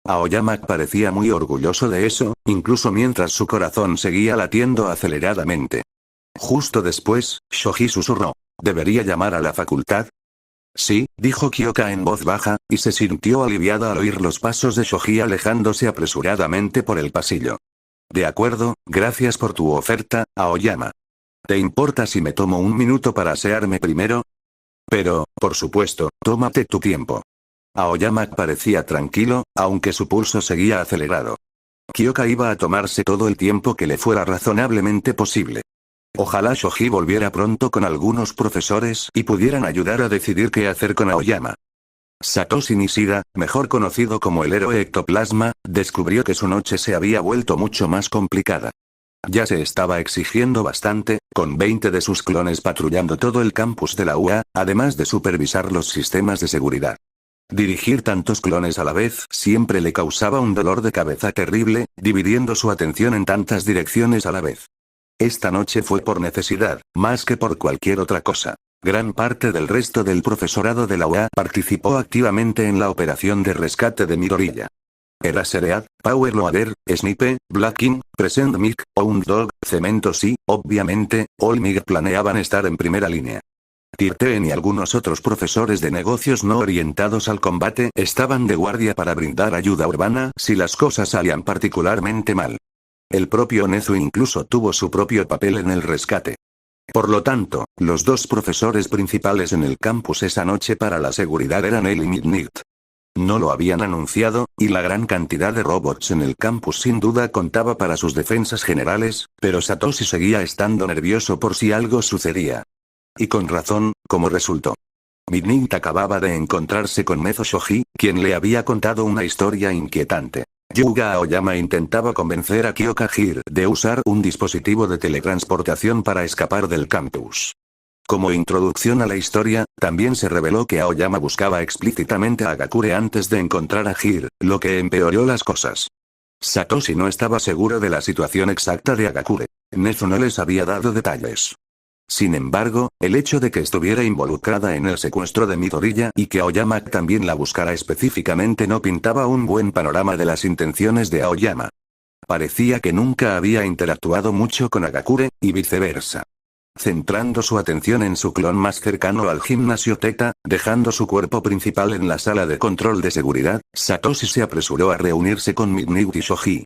Aoyama parecía muy orgulloso de eso, incluso mientras su corazón seguía latiendo aceleradamente. Justo después, Shoji susurró. ¿Debería llamar a la facultad? Sí, dijo Kyoka en voz baja, y se sintió aliviada al oír los pasos de Shoji alejándose apresuradamente por el pasillo. De acuerdo, gracias por tu oferta, Aoyama. ¿Te importa si me tomo un minuto para asearme primero? Pero, por supuesto, tómate tu tiempo. Aoyama parecía tranquilo, aunque su pulso seguía acelerado. Kyoka iba a tomarse todo el tiempo que le fuera razonablemente posible. Ojalá Shoji volviera pronto con algunos profesores y pudieran ayudar a decidir qué hacer con Aoyama. Satoshi Nishida, mejor conocido como el héroe ectoplasma, descubrió que su noche se había vuelto mucho más complicada. Ya se estaba exigiendo bastante, con 20 de sus clones patrullando todo el campus de la UA, además de supervisar los sistemas de seguridad. Dirigir tantos clones a la vez siempre le causaba un dolor de cabeza terrible, dividiendo su atención en tantas direcciones a la vez. Esta noche fue por necesidad, más que por cualquier otra cosa. Gran parte del resto del profesorado de la UA participó activamente en la operación de rescate de Midoriya. Era Seread, Power Loader, Snipe, Blacking, Present Mic, Hound Dog, Cementos y, obviamente, All Mic planeaban estar en primera línea. Tirten y algunos otros profesores de negocios no orientados al combate estaban de guardia para brindar ayuda urbana si las cosas salían particularmente mal. El propio Nezu incluso tuvo su propio papel en el rescate. Por lo tanto, los dos profesores principales en el campus esa noche para la seguridad eran él y Midnight. No lo habían anunciado, y la gran cantidad de robots en el campus sin duda contaba para sus defensas generales, pero Satoshi seguía estando nervioso por si algo sucedía. Y con razón, como resultó. Midnight acababa de encontrarse con Nezu Shoji, quien le había contado una historia inquietante. Yuga Aoyama intentaba convencer a Kyoka Hir de usar un dispositivo de teletransportación para escapar del campus. Como introducción a la historia, también se reveló que Aoyama buscaba explícitamente a Agakure antes de encontrar a Hir, lo que empeoró las cosas. Satoshi no estaba seguro de la situación exacta de Agakure. Nezu no les había dado detalles. Sin embargo, el hecho de que estuviera involucrada en el secuestro de Midoriya y que Aoyama también la buscara específicamente no pintaba un buen panorama de las intenciones de Aoyama. Parecía que nunca había interactuado mucho con Agakure, y viceversa. Centrando su atención en su clon más cercano al gimnasio Theta, dejando su cuerpo principal en la sala de control de seguridad, Satoshi se apresuró a reunirse con Midnight y Shoji.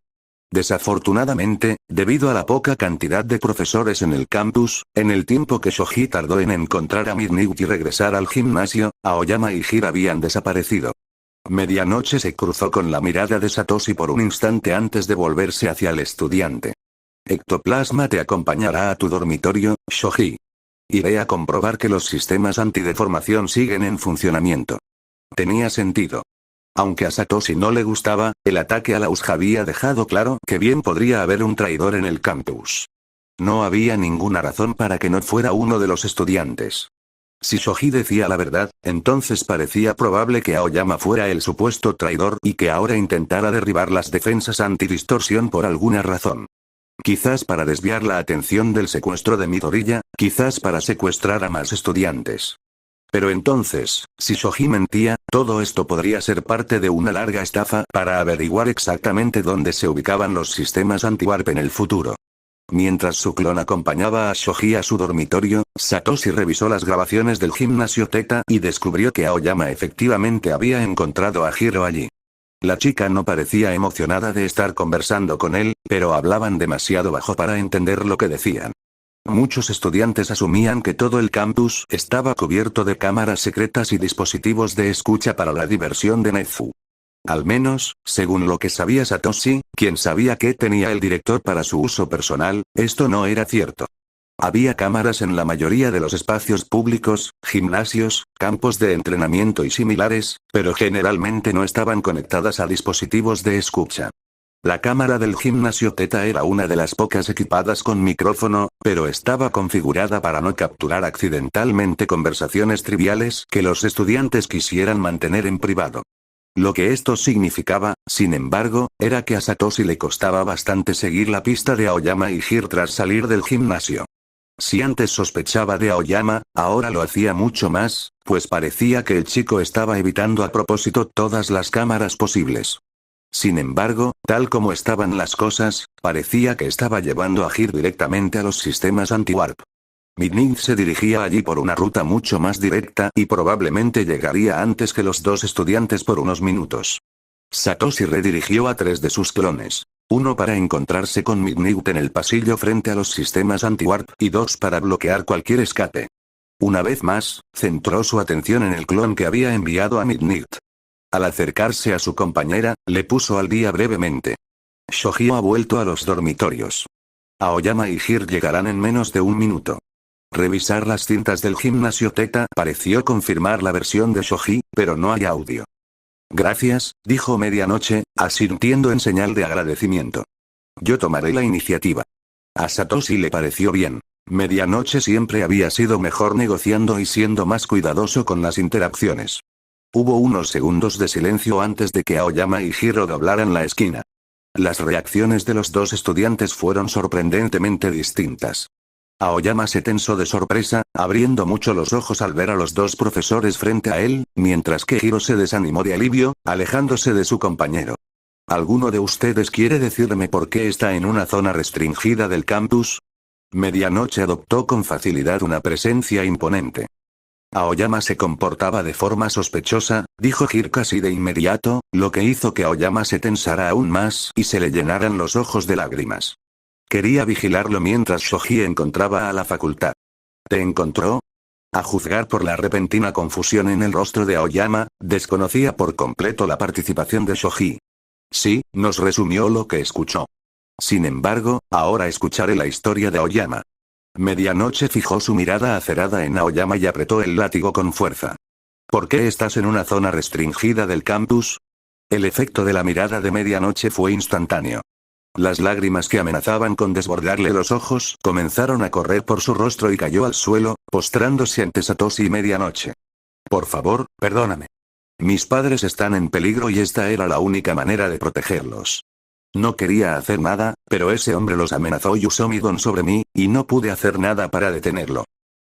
Desafortunadamente, debido a la poca cantidad de profesores en el campus, en el tiempo que Shoji tardó en encontrar a Midnight y regresar al gimnasio, Aoyama y Hir habían desaparecido. Medianoche se cruzó con la mirada de Satoshi por un instante antes de volverse hacia el estudiante. Ectoplasma te acompañará a tu dormitorio, Shoji. Iré a comprobar que los sistemas antideformación siguen en funcionamiento. Tenía sentido. Aunque a Satoshi no le gustaba, el ataque a la USJ había dejado claro que bien podría haber un traidor en el campus. No había ninguna razón para que no fuera uno de los estudiantes. Si Shoji decía la verdad, entonces parecía probable que Aoyama fuera el supuesto traidor y que ahora intentara derribar las defensas antidistorsión por alguna razón. Quizás para desviar la atención del secuestro de Midoriya, quizás para secuestrar a más estudiantes. Pero entonces, si Shoji mentía, todo esto podría ser parte de una larga estafa para averiguar exactamente dónde se ubicaban los sistemas anti-warp en el futuro. Mientras su clon acompañaba a Shoji a su dormitorio, Satoshi revisó las grabaciones del gimnasio Theta y descubrió que Aoyama efectivamente había encontrado a Hiro allí. La chica no parecía emocionada de estar conversando con él, pero hablaban demasiado bajo para entender lo que decían. Muchos estudiantes asumían que todo el campus estaba cubierto de cámaras secretas y dispositivos de escucha para la diversión de Nezu. Al menos, según lo que sabía Satoshi, quien sabía qué tenía el director para su uso personal, esto no era cierto. Había cámaras en la mayoría de los espacios públicos, gimnasios, campos de entrenamiento y similares, pero generalmente no estaban conectadas a dispositivos de escucha. La cámara del gimnasio Theta era una de las pocas equipadas con micrófono, pero estaba configurada para no capturar accidentalmente conversaciones triviales que los estudiantes quisieran mantener en privado. Lo que esto significaba, sin embargo, era que a Satoshi le costaba bastante seguir la pista de Aoyama y Hir tras salir del gimnasio. Si antes sospechaba de Aoyama, ahora lo hacía mucho más, pues parecía que el chico estaba evitando a propósito todas las cámaras posibles. Sin embargo, tal como estaban las cosas, parecía que estaba llevando a Hir directamente a los sistemas anti-warp. Midnight se dirigía allí por una ruta mucho más directa y probablemente llegaría antes que los dos estudiantes por unos minutos. Satoshi redirigió a 3 de sus clones. Uno para encontrarse con Midnight en el pasillo frente a los sistemas anti-warp y 2 para bloquear cualquier escape. Una vez más, centró su atención en el clon que había enviado a Midnight. Al acercarse a su compañera, le puso al día brevemente. Shoji ha vuelto a los dormitorios. Aoyama y Hir llegarán en menos de un minuto. Revisar las cintas del gimnasio Theta pareció confirmar la versión de Shoji, pero no hay audio. Gracias, dijo Medianoche, asintiendo en señal de agradecimiento. Yo tomaré la iniciativa. A Satoshi le pareció bien. Medianoche siempre había sido mejor negociando y siendo más cuidadoso con las interacciones. Hubo unos segundos de silencio antes de que Aoyama y Hiro doblaran la esquina. Las reacciones de los dos estudiantes fueron sorprendentemente distintas. Aoyama se tensó de sorpresa, abriendo mucho los ojos al ver a los dos profesores frente a él, mientras que Hiro se desanimó de alivio, alejándose de su compañero. ¿Alguno de ustedes quiere decirme por qué está en una zona restringida del campus? Medianoche adoptó con facilidad una presencia imponente. Aoyama se comportaba de forma sospechosa, dijo Hiro casi de inmediato, lo que hizo que Aoyama se tensara aún más y se le llenaran los ojos de lágrimas. Quería vigilarlo mientras Shoji encontraba a la facultad. ¿Te encontró? A juzgar por la repentina confusión en el rostro de Aoyama, desconocía por completo la participación de Shoji. Sí, nos resumió lo que escuchó. Sin embargo, ahora escucharé la historia de Aoyama. Medianoche fijó su mirada acerada en Aoyama y apretó el látigo con fuerza. ¿Por qué estás en una zona restringida del campus? El efecto de la mirada de Medianoche fue instantáneo. Las lágrimas que amenazaban con desbordarle los ojos comenzaron a correr por su rostro y cayó al suelo, postrándose ante Satoshi y Medianoche. Por favor, perdóname. Mis padres están en peligro y esta era la única manera de protegerlos. No quería hacer nada, pero ese hombre los amenazó y usó mi don sobre mí, y no pude hacer nada para detenerlo.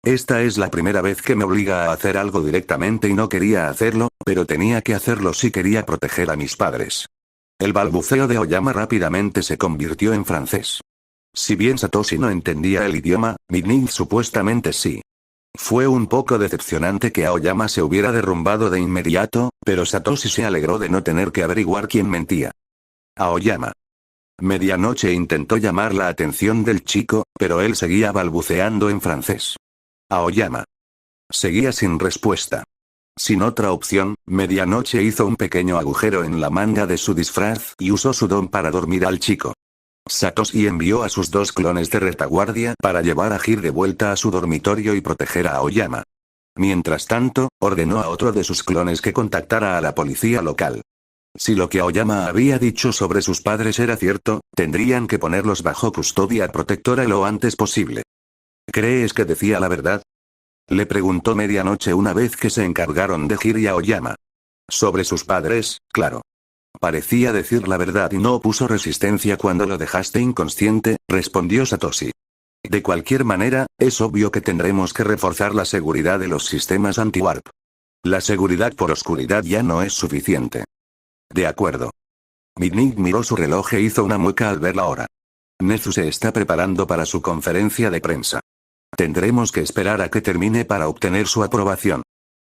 Esta es la primera vez que me obliga a hacer algo directamente y no quería hacerlo, pero tenía que hacerlo si quería proteger a mis padres. El balbuceo de Aoyama rápidamente se convirtió en francés. Si bien Satoshi no entendía el idioma, Midnight supuestamente sí. Fue un poco decepcionante que Aoyama se hubiera derrumbado de inmediato, pero Satoshi se alegró de no tener que averiguar quién mentía. Aoyama. Medianoche intentó llamar la atención del chico, pero él seguía balbuceando en francés. Aoyama. Seguía sin respuesta. Sin otra opción, Medianoche hizo un pequeño agujero en la manga de su disfraz y usó su don para dormir al chico. Satoshi envió a sus dos clones de retaguardia para llevar a Hiro de vuelta a su dormitorio y proteger a Aoyama. Mientras tanto, ordenó a otro de sus clones que contactara a la policía local. Si lo que Aoyama había dicho sobre sus padres era cierto, tendrían que ponerlos bajo custodia protectora lo antes posible. ¿Crees que decía la verdad? Le preguntó Medianoche una vez que se encargaron de Hiro y Aoyama. Sobre sus padres, claro. Parecía decir la verdad y no opuso resistencia cuando lo dejaste inconsciente, respondió Satoshi. De cualquier manera, es obvio que tendremos que reforzar la seguridad de los sistemas anti-warp. La seguridad por oscuridad ya no es suficiente. De acuerdo. Midnight miró su reloj e hizo una mueca al ver la hora. Nezu se está preparando para su conferencia de prensa. Tendremos que esperar a que termine para obtener su aprobación.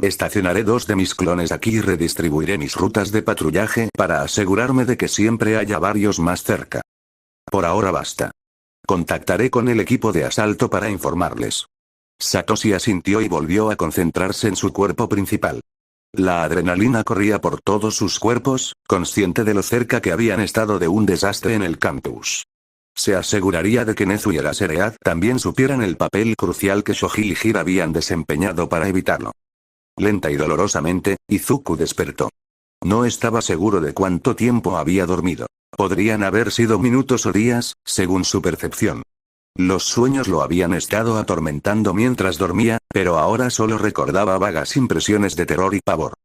Estacionaré dos de mis clones aquí y redistribuiré mis rutas de patrullaje para asegurarme de que siempre haya varios más cerca. Por ahora basta. Contactaré con el equipo de asalto para informarles. Satoshi asintió y volvió a concentrarse en su cuerpo principal. La adrenalina corría por todos sus cuerpos, consciente de lo cerca que habían estado de un desastre en el campus. Se aseguraría de que Nezu y Eraserhead también supieran el papel crucial que Shoji y Hiro habían desempeñado para evitarlo. Lenta y dolorosamente, Izuku despertó. No estaba seguro de cuánto tiempo había dormido. Podrían haber sido minutos o días, según su percepción. Los sueños lo habían estado atormentando mientras dormía, pero ahora solo recordaba vagas impresiones de terror y pavor.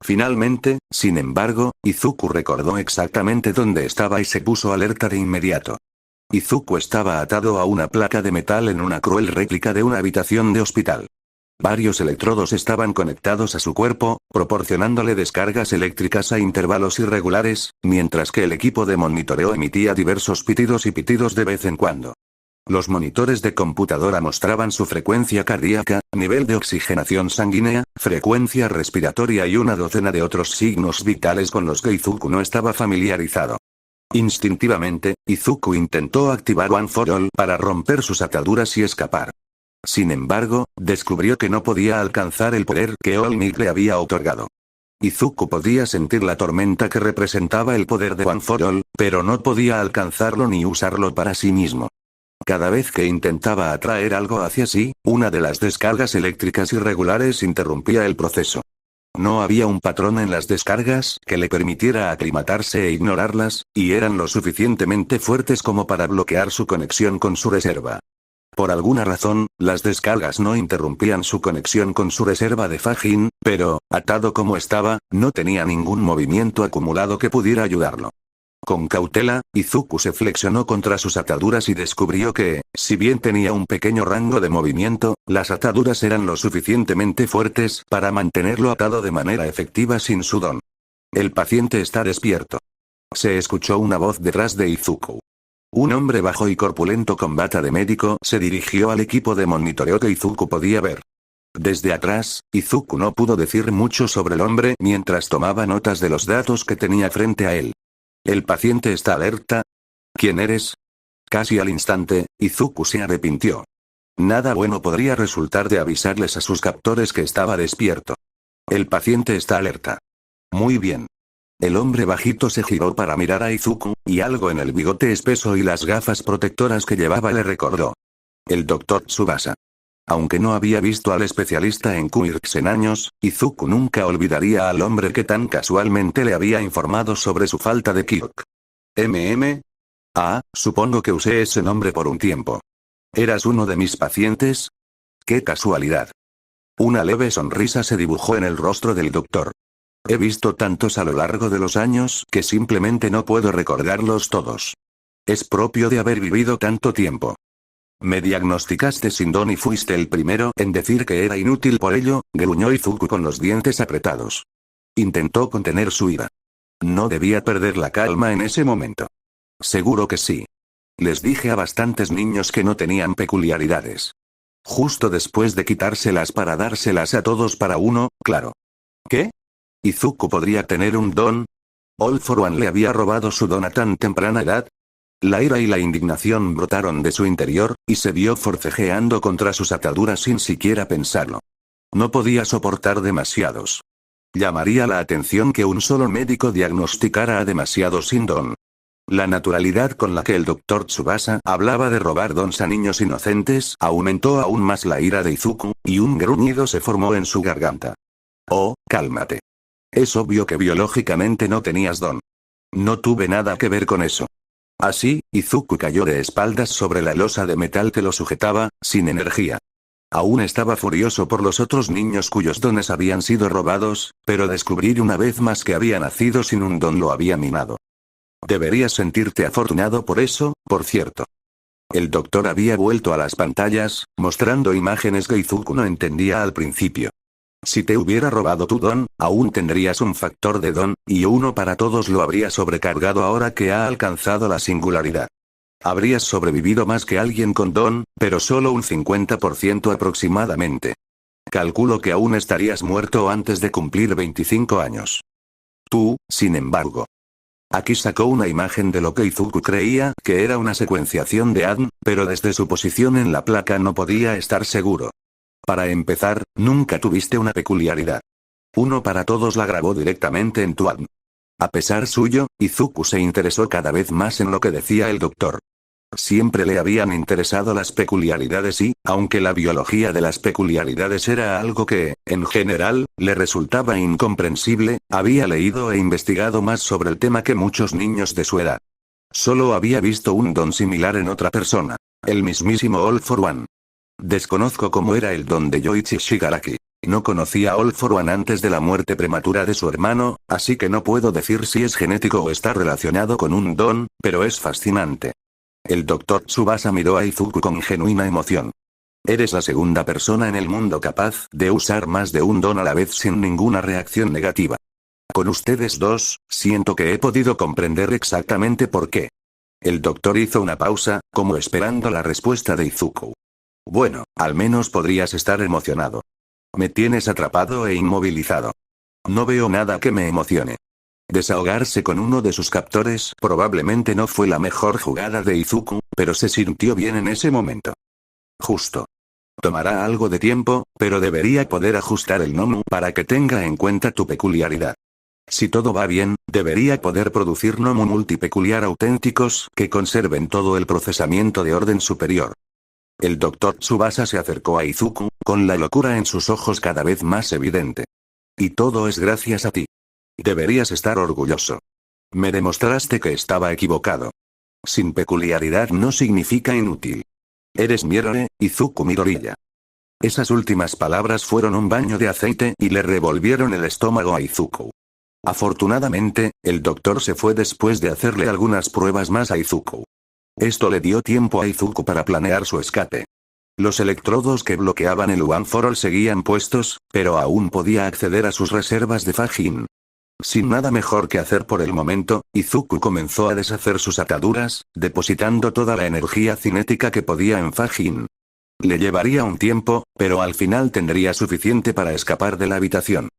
Finalmente, sin embargo, Izuku recordó exactamente dónde estaba y se puso alerta de inmediato. Izuku estaba atado a una placa de metal en una cruel réplica de una habitación de hospital. Varios electrodos estaban conectados a su cuerpo, proporcionándole descargas eléctricas a intervalos irregulares, mientras que el equipo de monitoreo emitía diversos pitidos y pitidos de vez en cuando. Los monitores de computadora mostraban su frecuencia cardíaca, nivel de oxigenación sanguínea, frecuencia respiratoria y una docena de otros signos vitales con los que Izuku no estaba familiarizado. Instintivamente, Izuku intentó activar One for All para romper sus ataduras y escapar. Sin embargo, descubrió que no podía alcanzar el poder que All Might le había otorgado. Izuku podía sentir la tormenta que representaba el poder de One for All, pero no podía alcanzarlo ni usarlo para sí mismo. Cada vez que intentaba atraer algo hacia sí, una de las descargas eléctricas irregulares interrumpía el proceso. No había un patrón en las descargas que le permitiera aclimatarse e ignorarlas, y eran lo suficientemente fuertes como para bloquear su conexión con su reserva. Por alguna razón, las descargas no interrumpían su conexión con su reserva de Fajin, pero, atado como estaba, no tenía ningún movimiento acumulado que pudiera ayudarlo. Con cautela, Izuku se flexionó contra sus ataduras y descubrió que, si bien tenía un pequeño rango de movimiento, las ataduras eran lo suficientemente fuertes para mantenerlo atado de manera efectiva sin su don. El paciente está despierto. Se escuchó una voz detrás de Izuku. Un hombre bajo y corpulento con bata de médico se dirigió al equipo de monitoreo que Izuku podía ver. Desde atrás, Izuku no pudo decir mucho sobre el hombre mientras tomaba notas de los datos que tenía frente a él. ¿El paciente está alerta? ¿Quién eres? Casi al instante, Izuku se arrepintió. Nada bueno podría resultar de avisarles a sus captores que estaba despierto. El paciente está alerta. Muy bien. El hombre bajito se giró para mirar a Izuku, y algo en el bigote espeso y las gafas protectoras que llevaba le recordó. El Dr. Tsubasa. Aunque no había visto al especialista en quirks en años, Izuku nunca olvidaría al hombre que tan casualmente le había informado sobre su falta de quirk. Ah, supongo que usé ese nombre por un tiempo. ¿Eras uno de mis pacientes? ¡Qué casualidad! Una leve sonrisa se dibujó en el rostro del doctor. He visto tantos a lo largo de los años que simplemente no puedo recordarlos todos. Es propio de haber vivido tanto tiempo. Me diagnosticaste sin don y fuiste el primero en decir que era inútil por ello, gruñó Izuku con los dientes apretados. Intentó contener su ira. No debía perder la calma en ese momento. Seguro que sí. Les dije a bastantes niños que no tenían peculiaridades. Justo después de quitárselas para dárselas a todos para uno, claro. ¿Qué? ¿Izuku podría tener un don? ¿All for One le había robado su don a tan temprana edad? La ira y la indignación brotaron de su interior, y se vio forcejeando contra sus ataduras sin siquiera pensarlo. No podía soportar demasiados. Llamaría la atención que un solo médico diagnosticara a demasiados sin don. La naturalidad con la que el Dr. Tsubasa hablaba de robar dons a niños inocentes aumentó aún más la ira de Izuku, y un gruñido se formó en su garganta. Oh, cálmate. Es obvio que biológicamente no tenías don. No tuve nada que ver con eso. Así, Izuku cayó de espaldas sobre la losa de metal que lo sujetaba, sin energía. Aún estaba furioso por los otros niños cuyos dones habían sido robados, pero descubrir una vez más que había nacido sin un don lo había minado. Deberías sentirte afortunado por eso, por cierto. El doctor había vuelto a las pantallas, mostrando imágenes que Izuku no entendía al principio. Si te hubiera robado tu don, aún tendrías un factor de don, y uno para todos lo habría sobrecargado ahora que ha alcanzado la singularidad. Habrías sobrevivido más que alguien con don, pero solo un 50% aproximadamente. Calculo que aún estarías muerto antes de cumplir 25 años. Tú, sin embargo. Aquí sacó una imagen de lo que Izuku creía que era una secuenciación de ADN, pero desde su posición en la placa no podía estar seguro. Para empezar, nunca tuviste una peculiaridad. Uno para todos la grabó directamente en tu ADN. A pesar suyo, Izuku se interesó cada vez más en lo que decía el doctor. Siempre le habían interesado las peculiaridades y, aunque la biología de las peculiaridades era algo que, en general, le resultaba incomprensible, había leído e investigado más sobre el tema que muchos niños de su edad. Solo había visto un don similar en otra persona. El mismísimo All for One. Desconozco cómo era el don de Yoichi Shigaraki. No conocía a All for One antes de la muerte prematura de su hermano, así que no puedo decir si es genético o está relacionado con un don, pero es fascinante. El Dr. Tsubasa miró a Izuku con genuina emoción. Eres la segunda persona en el mundo capaz de usar más de un don a la vez sin ninguna reacción negativa. Con ustedes dos, siento que he podido comprender exactamente por qué. El doctor hizo una pausa, como esperando la respuesta de Izuku. Bueno, al menos podrías estar emocionado. Me tienes atrapado e inmovilizado. No veo nada que me emocione. Desahogarse con uno de sus captores probablemente no fue la mejor jugada de Izuku, pero se sintió bien en ese momento. Justo. Tomará algo de tiempo, pero debería poder ajustar el Nomu para que tenga en cuenta tu peculiaridad. Si todo va bien, debería poder producir Nomu multipeculiar auténticos que conserven todo el procesamiento de orden superior. El Dr. Tsubasa se acercó a Izuku, con la locura en sus ojos cada vez más evidente. Y todo es gracias a ti. Deberías estar orgulloso. Me demostraste que estaba equivocado. Sin peculiaridad no significa inútil. Eres mi héroe, Izuku Midoriya. Esas últimas palabras fueron un baño de aceite y le revolvieron el estómago a Izuku. Afortunadamente, el doctor se fue después de hacerle algunas pruebas más a Izuku. Esto le dio tiempo a Izuku para planear su escape. Los electrodos que bloqueaban el One for All seguían puestos, pero aún podía acceder a sus reservas de Fajin. Sin nada mejor que hacer por el momento, Izuku comenzó a deshacer sus ataduras, depositando toda la energía cinética que podía en Fajin. Le llevaría un tiempo, pero al final tendría suficiente para escapar de la habitación.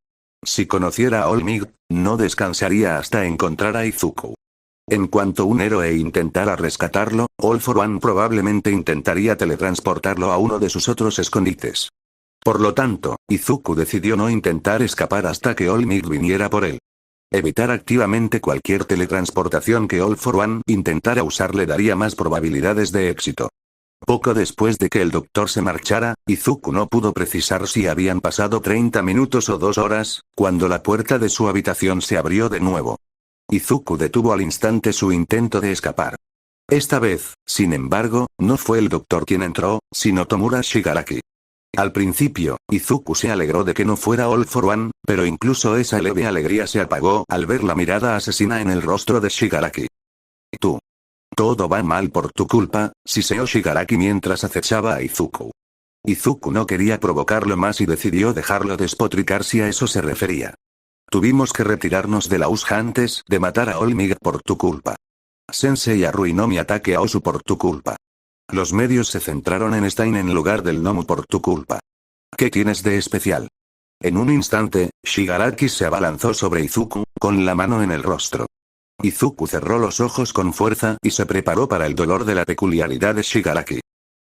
Si conociera a All Might, no descansaría hasta encontrar a Izuku. En cuanto un héroe intentara rescatarlo, All for One probablemente intentaría teletransportarlo a uno de sus otros escondites. Por lo tanto, Izuku decidió no intentar escapar hasta que All Might viniera por él. Evitar activamente cualquier teletransportación que All for One intentara usar le daría más probabilidades de éxito. Poco después de que el doctor se marchara, Izuku no pudo precisar si habían pasado 30 minutos o 2 horas, cuando la puerta de su habitación se abrió de nuevo. Izuku detuvo al instante su intento de escapar. Esta vez, sin embargo, no fue el doctor quien entró, sino Tomura Shigaraki. Al principio, Izuku se alegró de que no fuera All for One, pero incluso esa leve alegría se apagó al ver la mirada asesina en el rostro de Shigaraki. Tú. Todo va mal por tu culpa, siseó Shigaraki mientras acechaba a Izuku. Izuku no quería provocarlo más y decidió dejarlo despotricar si a eso se refería. Tuvimos que retirarnos de la USJ antes de matar a All Might por tu culpa. Sensei arruinó mi ataque a Osu por tu culpa. Los medios se centraron en Stein en lugar del Nomu por tu culpa. ¿Qué tienes de especial? En un instante, Shigaraki se abalanzó sobre Izuku, con la mano en el rostro. Izuku cerró los ojos con fuerza y se preparó para el dolor de la peculiaridad de Shigaraki.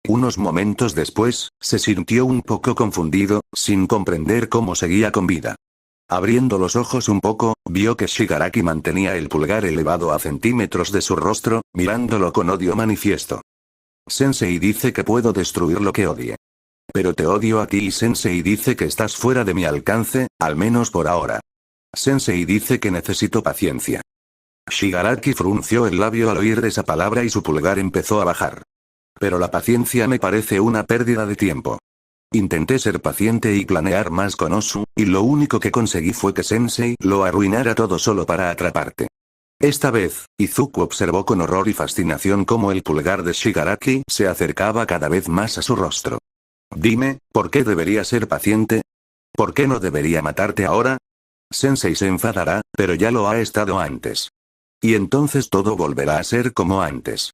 Unos momentos después, se sintió un poco confundido, sin comprender cómo seguía con vida. Abriendo los ojos un poco, vio que Shigaraki mantenía el pulgar elevado a centímetros de su rostro, mirándolo con odio manifiesto. Sensei dice que puedo destruir lo que odie. Pero te odio a ti y Sensei dice que estás fuera de mi alcance, al menos por ahora. Sensei dice que necesito paciencia. Shigaraki frunció el labio al oír esa palabra y su pulgar empezó a bajar. Pero la paciencia me parece una pérdida de tiempo. Intenté ser paciente y planear más con Osu, y lo único que conseguí fue que Sensei lo arruinara todo solo para atraparte. Esta vez, Izuku observó con horror y fascinación cómo el pulgar de Shigaraki se acercaba cada vez más a su rostro. Dime, ¿por qué debería ser paciente? ¿Por qué no debería matarte ahora? Sensei se enfadará, pero ya lo ha estado antes. Y entonces todo volverá a ser como antes.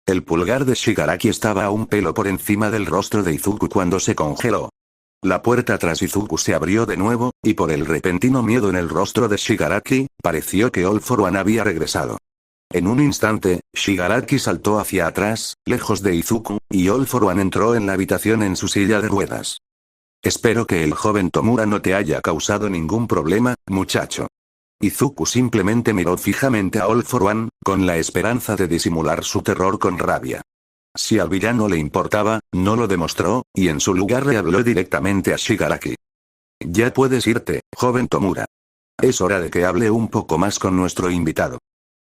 El pulgar de Shigaraki estaba a un pelo por encima del rostro de Izuku cuando se congeló. La puerta tras Izuku se abrió de nuevo, y por el repentino miedo en el rostro de Shigaraki, pareció que All for One había regresado. En un instante, Shigaraki saltó hacia atrás, lejos de Izuku, y All for One entró en la habitación en su silla de ruedas. Espero que el joven Tomura no te haya causado ningún problema, muchacho. Izuku simplemente miró fijamente a All for One, con la esperanza de disimular su terror con rabia. Si al villano le importaba, no lo demostró, y en su lugar le habló directamente a Shigaraki. Ya puedes irte, joven Tomura. Es hora de que hable un poco más con nuestro invitado.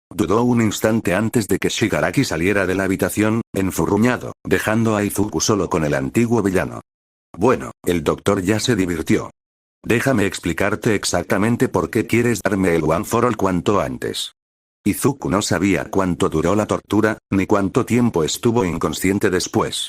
Dudó un instante antes de que Shigaraki saliera de la habitación, enfurruñado, dejando a Izuku solo con el antiguo villano. Bueno, el doctor ya se divirtió. Déjame explicarte exactamente por qué quieres darme el One for All cuanto antes. Izuku no sabía cuánto duró la tortura, ni cuánto tiempo estuvo inconsciente después.